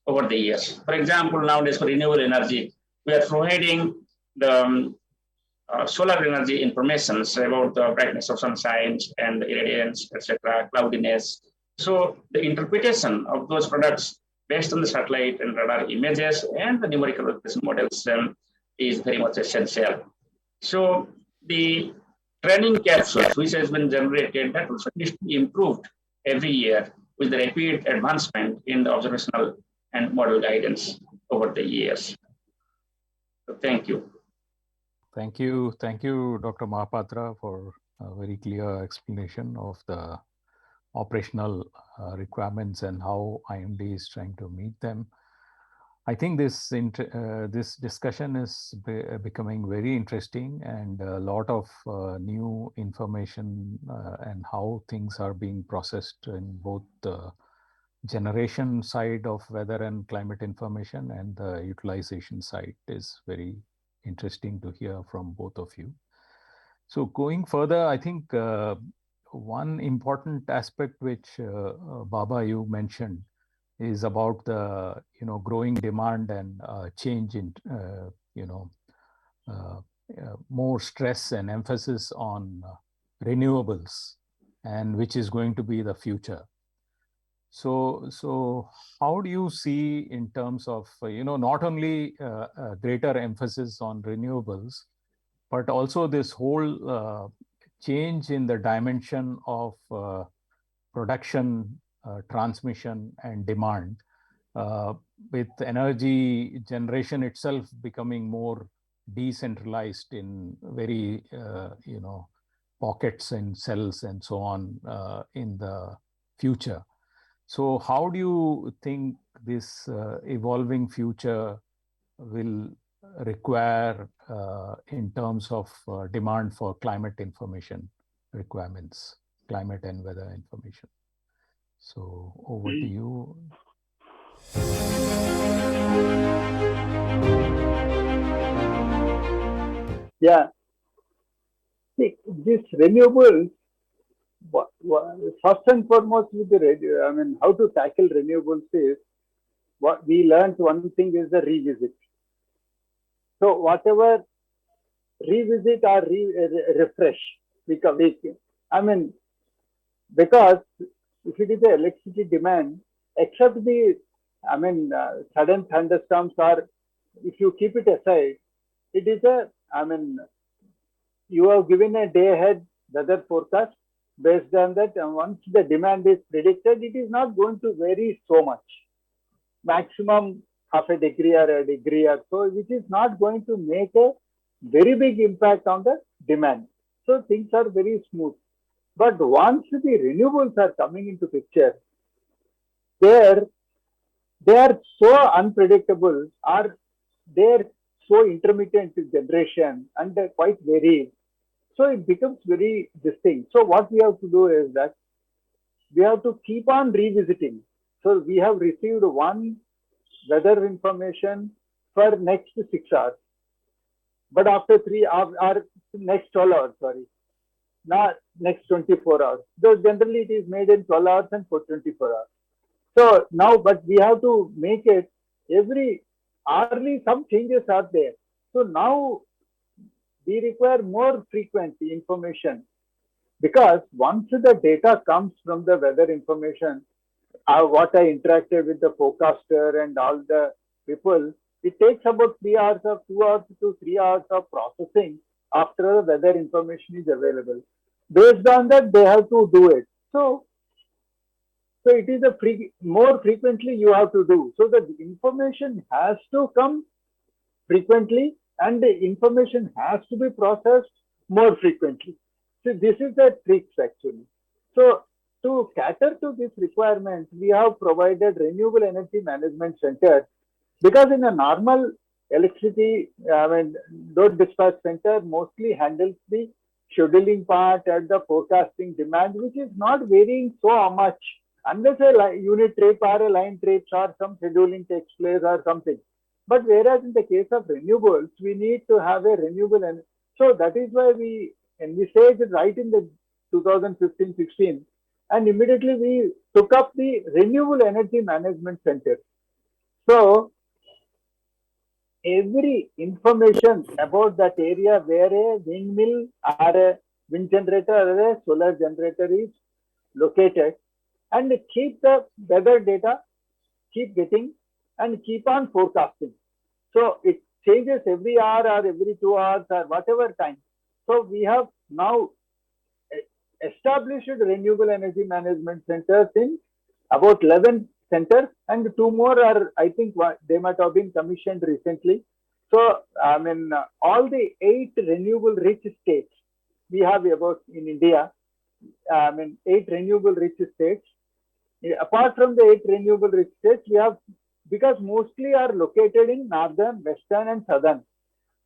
over the years. For example, nowadays for renewable energy, we are providing the solar energy information about the brightness of sunshine and the irradiance, etc., cloudiness. So the interpretation of those products based on the satellite and radar images and the numerical representation models is very much essential. So the training capsules which has been generated, that also needs to be improved every year with the rapid advancement in the observational and model guidance over the years. So thank you. Thank you, Dr. Mohapatra, for a very clear explanation of the operational requirements and how IMD is trying to meet them. I think this discussion is becoming very interesting, and a lot of new information and how things are being processed in both the generation side of weather and climate information and the utilization side is very interesting to hear from both of you. So going further, I think one important aspect which Baba, you mentioned, is about the growing demand and change in more stress and emphasis on renewables, and which is going to be the future. So how do you see in terms of not only a greater emphasis on renewables, but also this whole change in the dimension of production, transmission, and demand, with energy generation itself becoming more decentralized in very pockets and cells and so on in the future. So how do you think this evolving future will require in terms of demand for climate information requirements, climate and weather information? So over to you. Yeah. See, this renewables, first and foremost with the how to tackle renewables is, what we learned, one thing is the revisit. So whatever revisit or refresh, because if it is the electricity demand, except the sudden thunderstorms, or if you keep it aside, it is you have given a day ahead weather forecast, Based on that, once the demand is predicted, it is not going to vary so much. Maximum half a degree or a degree or so, which is not going to make a very big impact on the demand. So things are very smooth. But once the renewables are coming into picture, there they are so unpredictable, or they're so intermittent generation, and they're quite varied. So it becomes very distinct. So what we have to do is that we have to keep on revisiting. So we have received one weather information for next 6 hours, but after 3 hours or next 12 hours, sorry, not next 24 hours. So generally it is made in 12 hours and for 24 hours. So now, but we have to make it every hourly, some changes are there. So now we require more frequent information, because once the data comes from the weather information, what I interacted with the forecaster and all the people, it takes about 3 hours of 2 hours to 3 hours of processing after the weather information is available. Based on that, they have to do it. So it is more frequently you have to do. So the information has to come frequently, and the information has to be processed more frequently. So this is the tricks actually. So to cater to this requirement, we have provided renewable energy management center, because in a normal electricity, load dispatch center mostly handles the scheduling part and the forecasting demand, which is not varying so much unless a unit trip or a line trips or some scheduling takes place or something. But whereas in the case of renewables, we need to have a renewable energy. So that is why we envisaged right in the 2015-16, and immediately we took up the renewable energy management center. So every information about that area where a windmill or a wind generator or a solar generator is located, and keep the weather data, keep getting, and keep on forecasting. So it changes every hour or every 2 hours or whatever time. So we have now established renewable energy management centers in about 11 centers, and two more are, I think, they might have been commissioned recently. So, all the 8 renewable rich states we have about in India, 8 renewable rich states. Apart from the 8 renewable rich states, we have, because mostly are located in northern, western, and southern.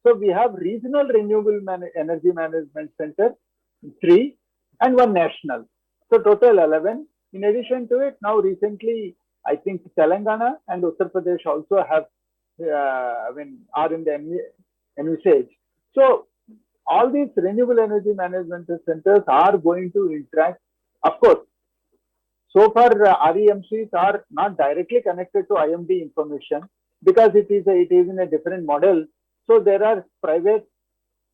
So we have regional renewable energy management center, 3, and 1 national. So total 11. In addition to it, now recently, I think Telangana and Uttar Pradesh also have, are in the envisage. So all these renewable energy management centers are going to interact. Of course, so far REMCs are not directly connected to IMD information, because it is in a different model. So there are private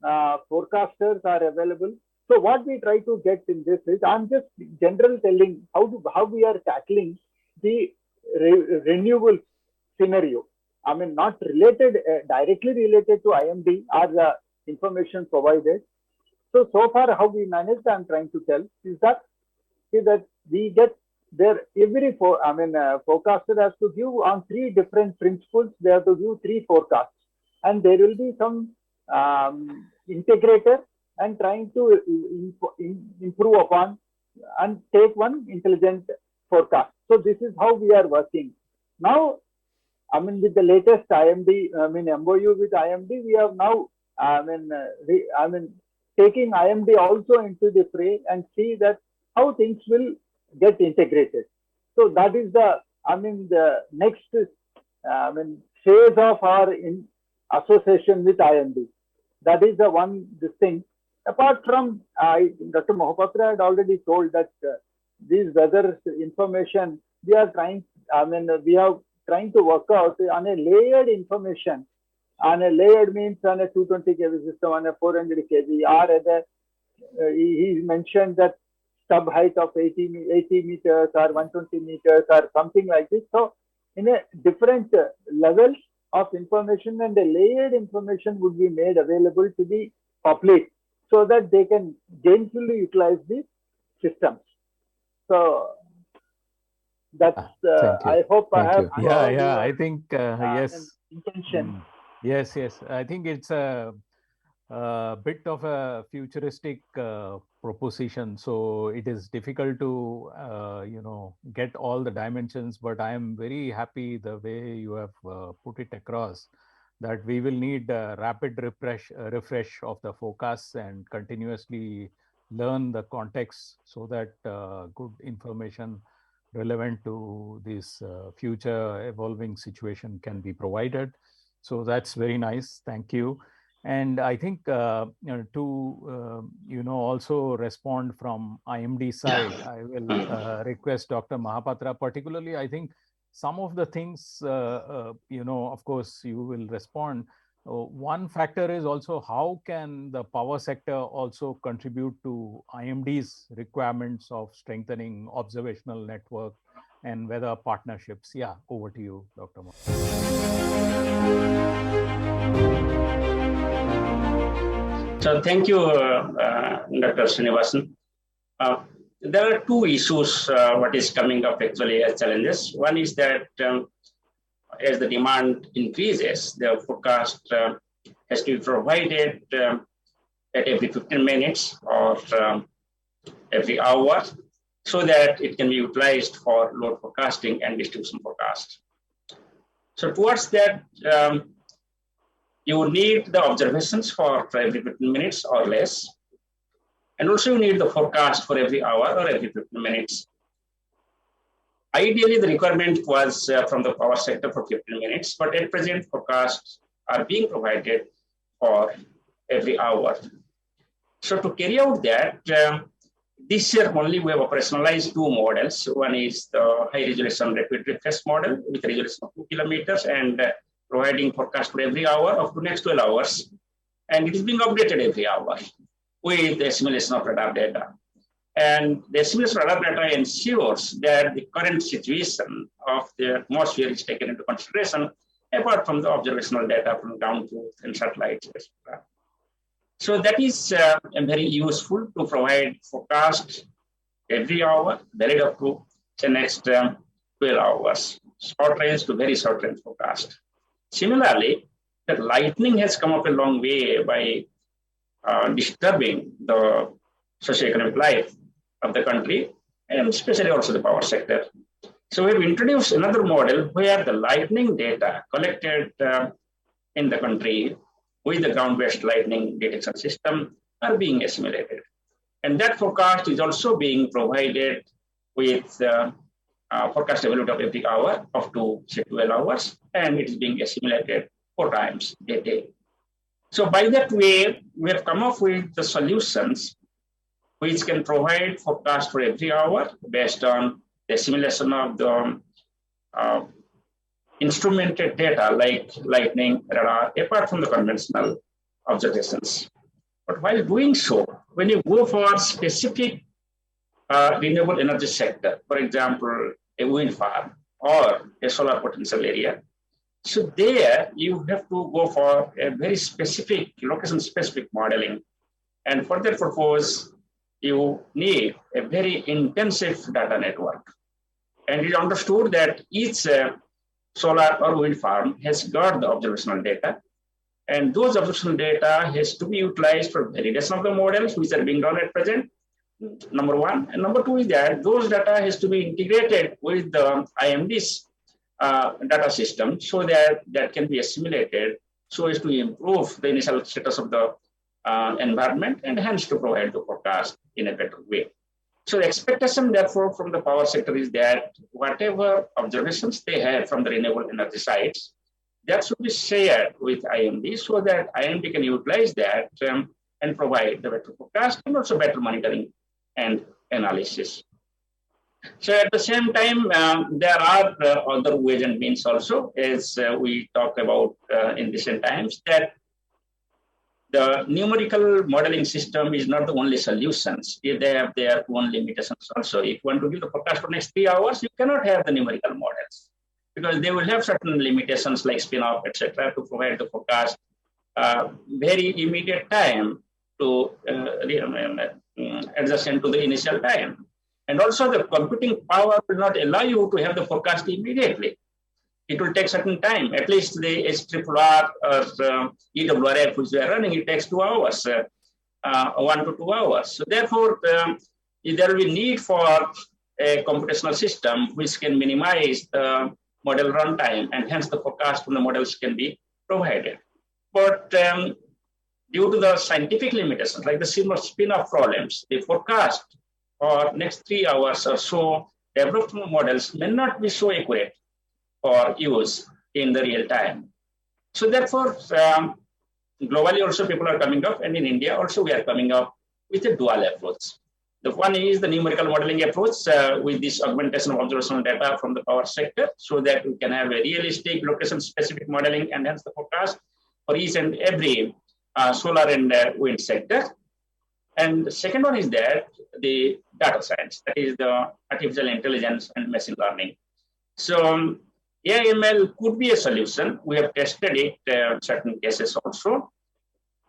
forecasters are available. So what we try to get in this is, I'm just general telling how we are tackling the renewable scenario. Not related, directly related to IMD or the information provided. So far how we managed, I'm trying to tell, is that we get there every forecaster has to give on 3 different principles. They have to give 3 forecasts, and there will be some integrator and trying to improve upon and take one intelligent forecast. So this is how we are working now. With the latest IMD, MOU with IMD, we have now, taking IMD also into the fray and see that how things will get integrated. So that is the next phase of our association with IMD. That is the one thing. Apart from, Dr. Mohapatra had already told that these weather information, we are trying, trying to work out on a layered information. On a layered means on a 220 kV system, on a 400 kV, or he mentioned that stub height of 80 meters or 120 meters or something like this. So in a different levels of information, and the layered information would be made available to the public, so that they can gainfully utilize the systems. So that's, Thank you. I hope I Thank have you. Yeah, followed your I think, yes. intention. Yes, yes. I think it's a bit of a futuristic proposition. So it is difficult to, get all the dimensions, but I am very happy the way you have put it across, that we will need a rapid refresh of the forecasts and continuously learn the context so that good information relevant to this future evolving situation can be provided. So that's very nice. Thank you. And I think to also respond from IMD side, I will request Dr. Mohapatra. Particularly, I think some of the things, of course, you will respond. One factor is also how can the power sector also contribute to IMD's requirements of strengthening observational network and weather partnerships. Yeah, over to you, Dr. So thank you, Dr. Srinivasan. There are two issues what is coming up actually as challenges. One is that as the demand increases, the forecast has to be provided at every 15 minutes or every hour so that it can be utilized for load forecasting and distribution forecast. So towards that, you need the observations for every 15 minutes or less. And also you need the forecast for every hour or every 15 minutes. Ideally, the requirement was from the power sector for 15 minutes, but at present forecasts are being provided for every hour. So to carry out that, this year only we have operationalized two models. One is the high resolution rapid refresh model with a resolution of 2 kilometers and providing forecast for every hour up to next 12 hours. And it is being updated every hour with the simulation of radar data. And the simulation of radar data ensures that the current situation of the atmosphere is taken into consideration, apart from the observational data from ground truth and satellites, etc. So that is very useful to provide forecast every hour, valid up to the next 12 hours, short range to very short range forecast. Similarly, the lightning has come up a long way by disturbing the socioeconomic life of the country and especially also the power sector. So we've introduced another model where the lightning data collected in the country with the ground-based lightning detection system are being assimilated. And that forecast is also being provided with forecast availability of every hour up to 12 hours, and it is being assimilated 4 times a day. So by that way, we have come up with the solutions which can provide forecast for every hour based on the assimilation of the instrumented data like lightning, radar, apart from the conventional observations. But while doing so, when you go for specific renewable energy sector, for example, a wind farm or a solar potential area, so there you have to go for a very specific, location-specific modeling. And for that purpose, you need a very intensive data network. And it is understood that each solar or wind farm has got the observational data. And those observational data has to be utilized for validation of the models, which are being done at present, number one. And number two is that those data has to be integrated with the IMD's data system so that that can be assimilated so as to improve the initial status of the environment and hence to provide the forecast in a better way. So the expectation, therefore, from the power sector is that whatever observations they have from the renewable energy sites, that should be shared with IMD so that IMD can utilize that and provide the better forecast and also better monitoring and analysis. So at the same time, there are other ways and means also, as we talk about in recent times, that the numerical modeling system is not the only solutions. They have their own limitations also. If you want to give the forecast for next 3 hours, you cannot have the numerical models because they will have certain limitations like spin-off, etc., to provide the forecast very immediate time to adjacent to the initial time. And also the computing power will not allow you to have the forecast immediately. It will take certain time. At least the HRRR or the EWRF which we are running, it takes 2 hours, 1 to 2 hours. So therefore, there will be need for a computational system which can minimize the model runtime, and hence the forecast from the models can be provided. But due to the scientific limitations, like the spin-off problems, the forecast for next 3 hours or so developed models may not be so accurate for use in the real time. So therefore, globally also people are coming up, and in India also we are coming up with a dual approach. The one is the numerical modeling approach with this augmentation of observational data from the power sector, so that we can have a realistic location-specific modeling and hence the forecast for each and every solar and wind sector. And the second one is that the data science, that is the artificial intelligence and machine learning. So AIML could be a solution. We have tested it in certain cases also.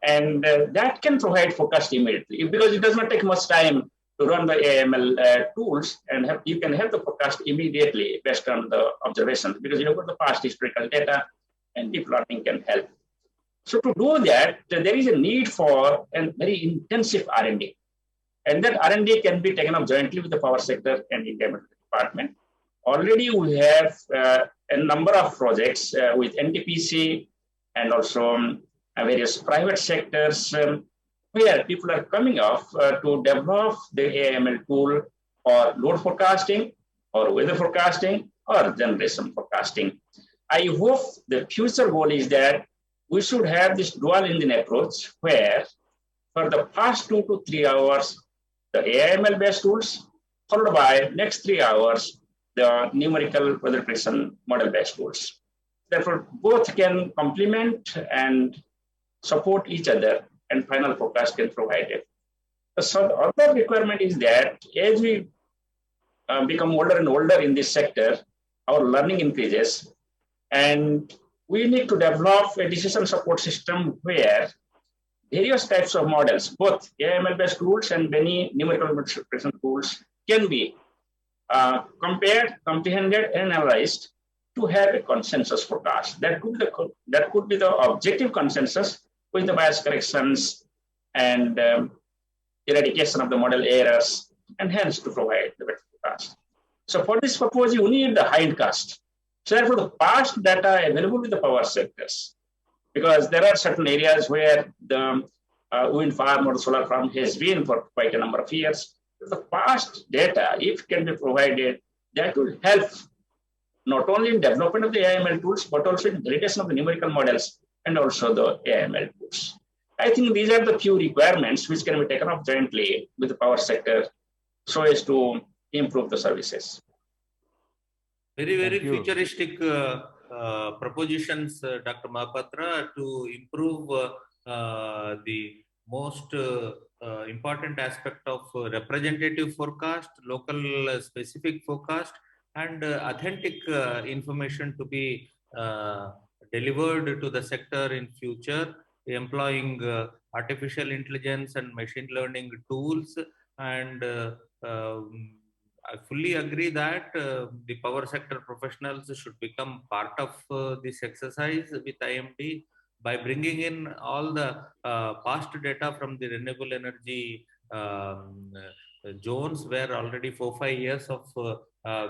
And that can provide forecast immediately because it does not take much time to run the AIML tools, and you can have the forecast immediately based on the observations because you have got the past historical data and deep learning can help. So to do that, there is a need for a very intensive R&D. And that R&D can be taken up jointly with the power sector and India department. Already we have a number of projects with NTPC and also various private sectors where people are coming up to develop the AIML tool for load forecasting or weather forecasting or generation forecasting. I hope the future goal is that we should have this dual engine approach where for the past 2 to 3 hours, the AIML based tools, followed by next 3 hours, the numerical weather prediction model based tools. Therefore, both can complement and support each other, and final forecast can provide it. The other requirement is that as we become older and older in this sector, our learning increases, and we need to develop a decision support system where various types of models, both AIML-based tools and many numerical prediction tools, can be compared, comprehended, and analyzed to have a consensus forecast. That could be the objective consensus with the bias corrections and eradication of the model errors, and hence to provide the better forecast. So for this purpose, you need the hindcast. So therefore, the past data available with the power sectors, because there are certain areas where the wind farm or the solar farm has been for quite a number of years. The past data, if can be provided, that will help not only in development of the AIML tools, but also in validation of the numerical models and also the AIML tools. I think these are the few requirements which can be taken up jointly with the power sector so as to improve the services. Very futuristic propositions, Dr. Mohapatra, to improve the most important aspect of representative forecast, local specific forecast, and authentic information to be delivered to the sector in future, employing artificial intelligence and machine learning tools. And I fully agree that the power sector professionals should become part of this exercise with IMD by bringing in all the past data from the renewable energy zones where already 4-5 years of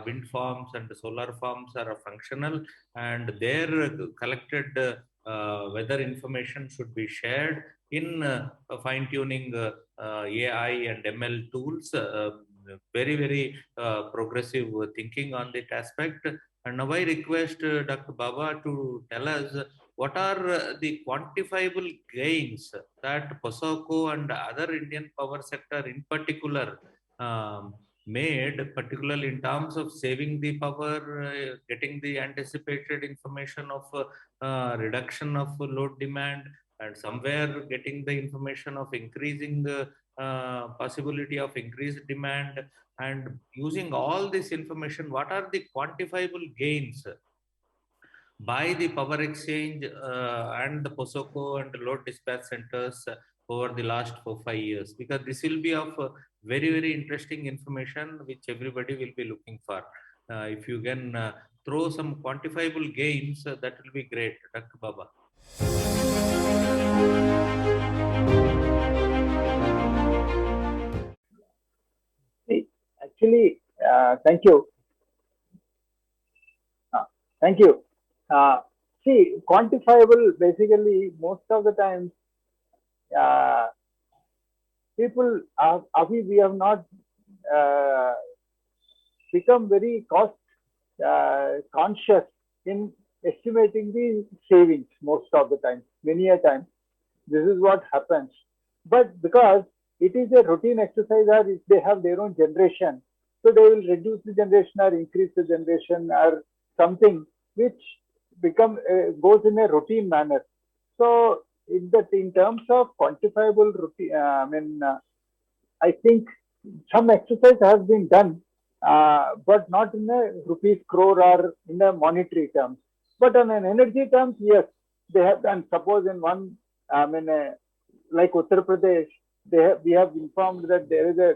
wind farms and solar farms are functional, and their collected weather information should be shared in fine-tuning AI and ML tools. Very progressive thinking on that aspect. And now I request Dr. Baba to tell us what are the quantifiable gains that POSOCO and other Indian power sector in particular made, particularly in terms of saving the power, getting the anticipated information of reduction of load demand, and somewhere getting the information of increasing the possibility of increased demand, and using all this information, what are the quantifiable gains by the power exchange and the POSOCO and the load dispatch centers over the last 4-5 years, because this will be of very, very interesting information which everybody will be looking for. If you can throw some quantifiable gains, that will be great, Dr. Baba. See, actually, thank you. Thank you. See, quantifiable, basically, most of the time, uh, people are, we have not uh, become very cost conscious in estimating the savings most of the time. Many a time, this is what happens. But because it is a routine exercise, or if they have their own generation, so they will reduce the generation or increase the generation or something which become goes in a routine manner. So in terms of quantifiable routine, I think some exercise has been done, but not in a rupees crore or in a monetary terms. But on an energy terms, yes, they have done. Suppose in one, like Uttar Pradesh, we have informed that there is a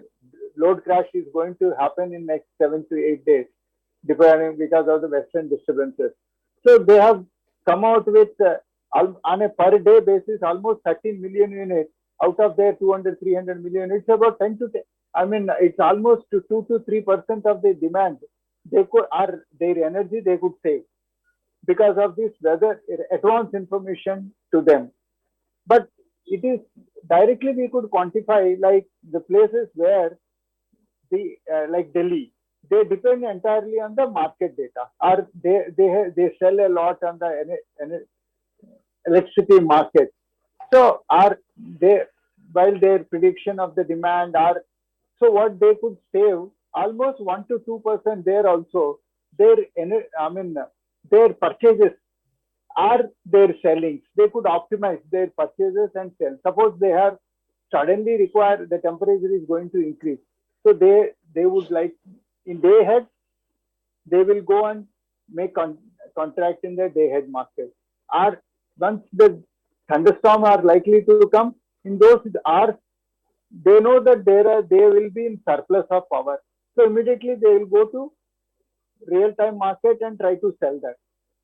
load crash is going to happen in next 7 to 8 days, depending because of the western disturbances. So they have come out with on a per day basis almost 13 million units out of their 200, 300 million. It's about 10 to 10. I mean, it's almost 2 to 3% of the demand. They could, or their energy they could save because of this weather advanced information to them. But it is directly we could quantify like the places where the like Delhi, they depend entirely on the market data, or they sell a lot on the electricity market. So are they, while their prediction of the demand are, so what they could save almost 1 to 2% there also. Their their purchases are their sellings. They could optimize their purchases and sell. Suppose they have suddenly require the temperature is going to increase. So they would like in day ahead they will go and make contract in the day ahead market. Or once the thunderstorm are likely to come in those hours, they know that they will be in surplus of power. So immediately they will go to real time market and try to sell that.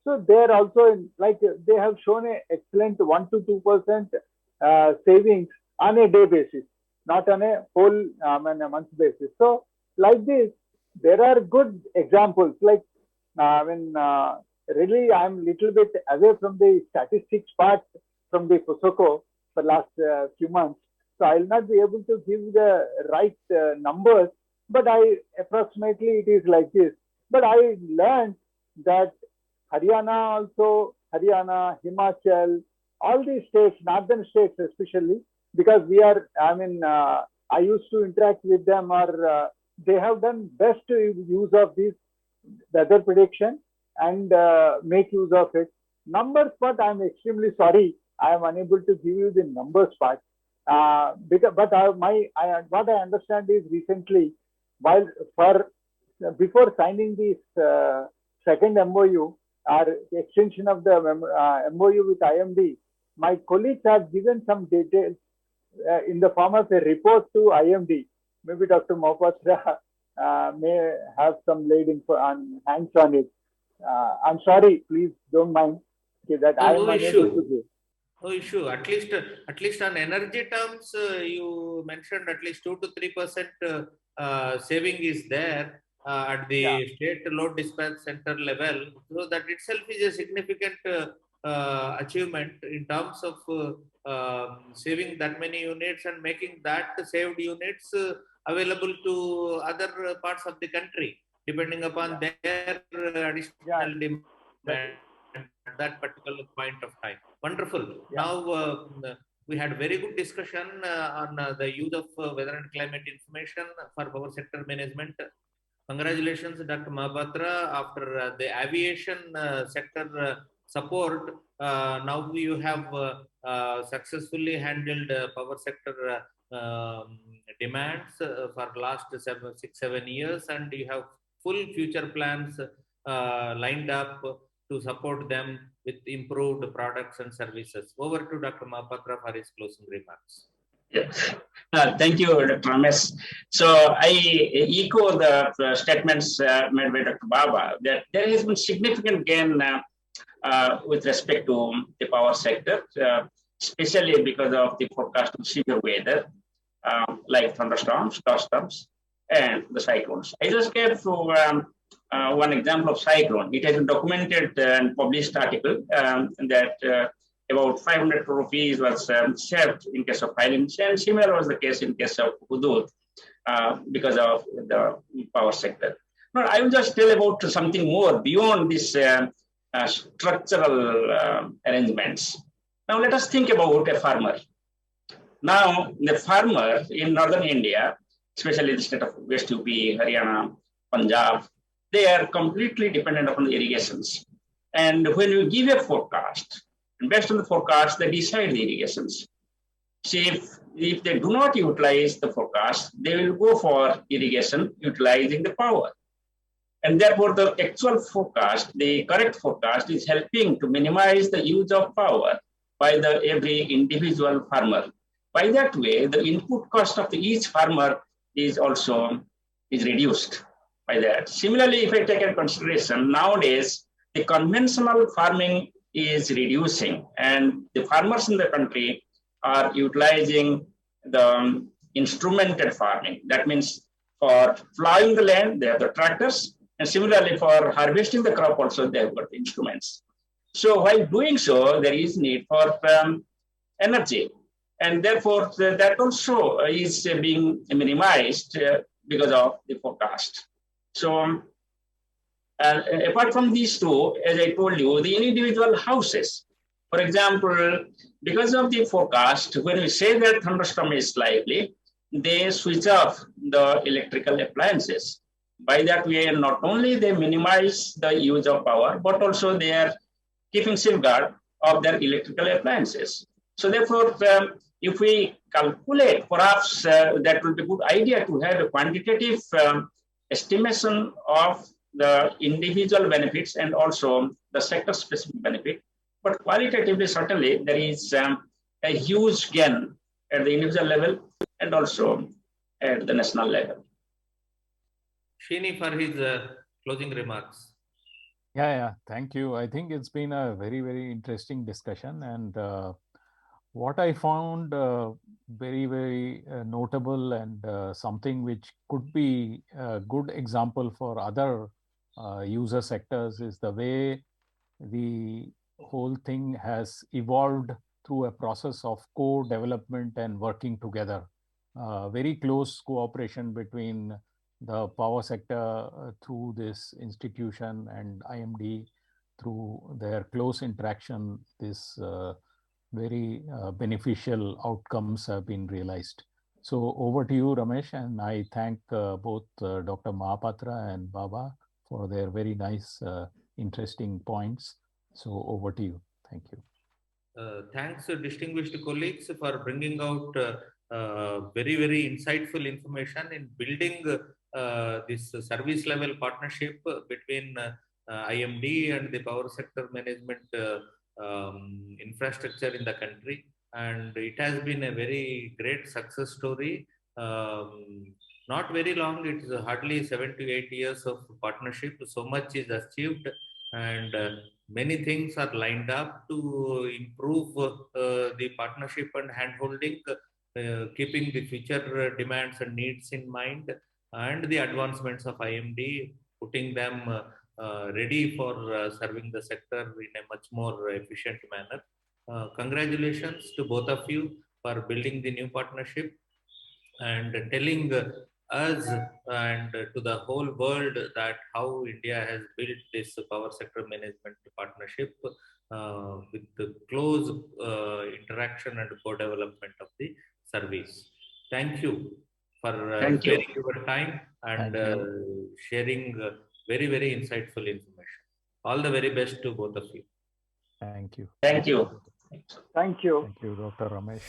So they are also in, like they have shown a excellent 1 to 2% savings on a day basis, not on a whole and a month basis. So like this, there are good examples. Like really, I'm little bit away from the statistics part from the Pusoko for last few months. So I'll not be able to give the right numbers, but I approximately it is like this. But I learned that Haryana also, Haryana, Himachal, all these states, northern states especially, because we are, I used to interact with them, or they have done best use of this weather prediction and make use of it. Numbers part, I'm extremely sorry, I am unable to give you the numbers part. Because, but what I understand is recently, while for before signing this second MOU or extension of the MOU with IMD, my colleagues have given some details in the form of a report to IMD. Maybe Dr. Mohapatra may have some laid info on hands on it. I'm sorry, please don't mind that I am unable to give. No issue. At least on energy terms, you mentioned at least 2 to 3% saving is there at the state load dispatch center level. So that itself is a significant achievement in terms of saving that many units and making that saved units available to other parts of the country, depending upon their additional demand at that particular point of time. Wonderful. Now, we had very good discussion on the use of weather and climate information for power sector management. Congratulations, Dr. Mohapatra. After the aviation sector support, now you have successfully handled power sector demands for last 6-7 years, and you have full future plans lined up to support them with improved products and services. Over to Dr. Mohapatra for his closing remarks. Yes. Thank you, Dr. Ramesh. So I echo the statements made by Dr. Baba that there has been significant gain with respect to the power sector, especially because of the forecast of severe weather, like thunderstorms, dust storms, and the cyclones. I just gave one example of cyclone. It has been documented and published article that about 500 crore rupees was saved in case of violence, and similar was the case in case of Hudud because of the power sector. Now, I will just tell about something more beyond this structural arrangements. Now, let us think about a farmer. Now, the farmer in northern India, especially the state of West UP, Haryana, Punjab, they are completely dependent upon the irrigations. And when you give a forecast, and based on the forecast, they decide the irrigations. See, if they do not utilize the forecast, they will go for irrigation utilizing the power. And therefore, the actual forecast, the correct forecast, is helping to minimize the use of power by the every individual farmer. By that way, the input cost of each farmer is also reduced by that. Similarly, if I take into consideration, nowadays, the conventional farming is reducing, and the farmers in the country are utilizing the instrumented farming. That means for plowing the land, they have the tractors, and similarly for harvesting the crop also, they have got the instruments. So while doing so, there is need for energy. And therefore, that also is being minimized because of the forecast. So apart from these two, as I told you, the individual houses, for example, because of the forecast, when we say that thunderstorm is likely, they switch off the electrical appliances. By that way, not only they minimize the use of power, but also they are keeping safeguard of their electrical appliances. So therefore, if we calculate, perhaps that will be a good idea to have a quantitative estimation of the individual benefits and also the sector-specific benefit. But qualitatively, certainly, there is a huge gain at the individual level and also at the national level. Shini for his closing remarks. Yeah, thank you. I think it's been a very, very interesting discussion. And what I found very, very notable and something which could be a good example for other user sectors is the way the whole thing has evolved through a process of co-development and working together. Very close cooperation between the power sector through this institution and IMD through their close interaction, this very beneficial outcomes have been realized. So over to you, Ramesh, and I thank both Dr. Mohapatra and Baba for their very nice, interesting points. So over to you. Thank you. Thanks, distinguished colleagues, for bringing out very, very insightful information in building this service level partnership between IMD and the power sector management infrastructure in the country. And it has been a very great success story. Not very long, it's hardly 7 to 8 years of partnership. So much is achieved, and many things are lined up to improve the partnership and handholding, keeping the future demands and needs in mind, and the advancements of IMD, putting them ready for serving the sector in a much more efficient manner. Congratulations to both of you for building the new partnership and telling us and to the whole world that how India has built this power sector management partnership with the close interaction and co-development of the service. Thank you for sparing your time and sharing very, very insightful information. All the very best to both of you. Thank you. Thank you. Thank you. Thank you, Dr. Ramesh.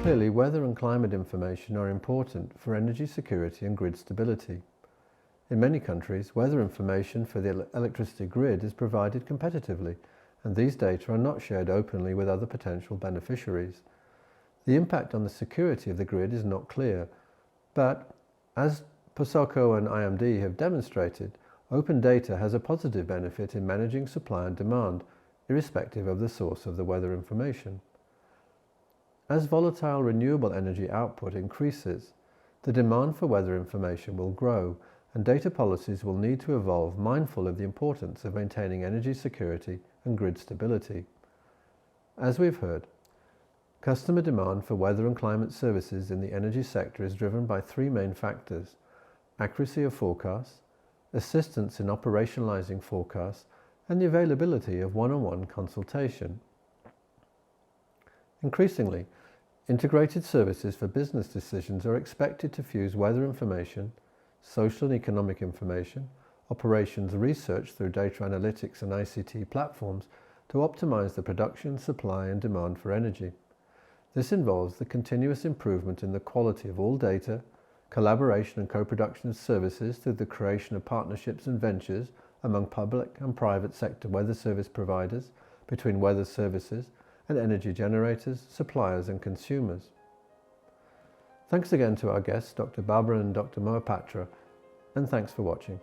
Clearly, weather and climate information are important for energy security and grid stability. In many countries, weather information for the electricity grid is provided competitively and these data are not shared openly with other potential beneficiaries. The impact on the security of the grid is not clear, but as POSOCO and IMD have demonstrated, open data has a positive benefit in managing supply and demand, irrespective of the source of the weather information. As volatile renewable energy output increases, the demand for weather information will grow, and data policies will need to evolve mindful of the importance of maintaining energy security and grid stability. As we've heard, customer demand for weather and climate services in the energy sector is driven by three main factors: accuracy of forecasts, assistance in operationalizing forecasts, and the availability of one-on-one consultation. Increasingly, integrated services for business decisions are expected to fuse weather information, social and economic information, operations research through data analytics and ICT platforms to optimize the production, supply, and demand for energy. This involves the continuous improvement in the quality of all data, collaboration and co-production of services through the creation of partnerships and ventures among public and private sector weather service providers, between weather services and energy generators, suppliers and consumers. Thanks again to our guests, Dr. Baba and Dr. Mohapatra, and thanks for watching.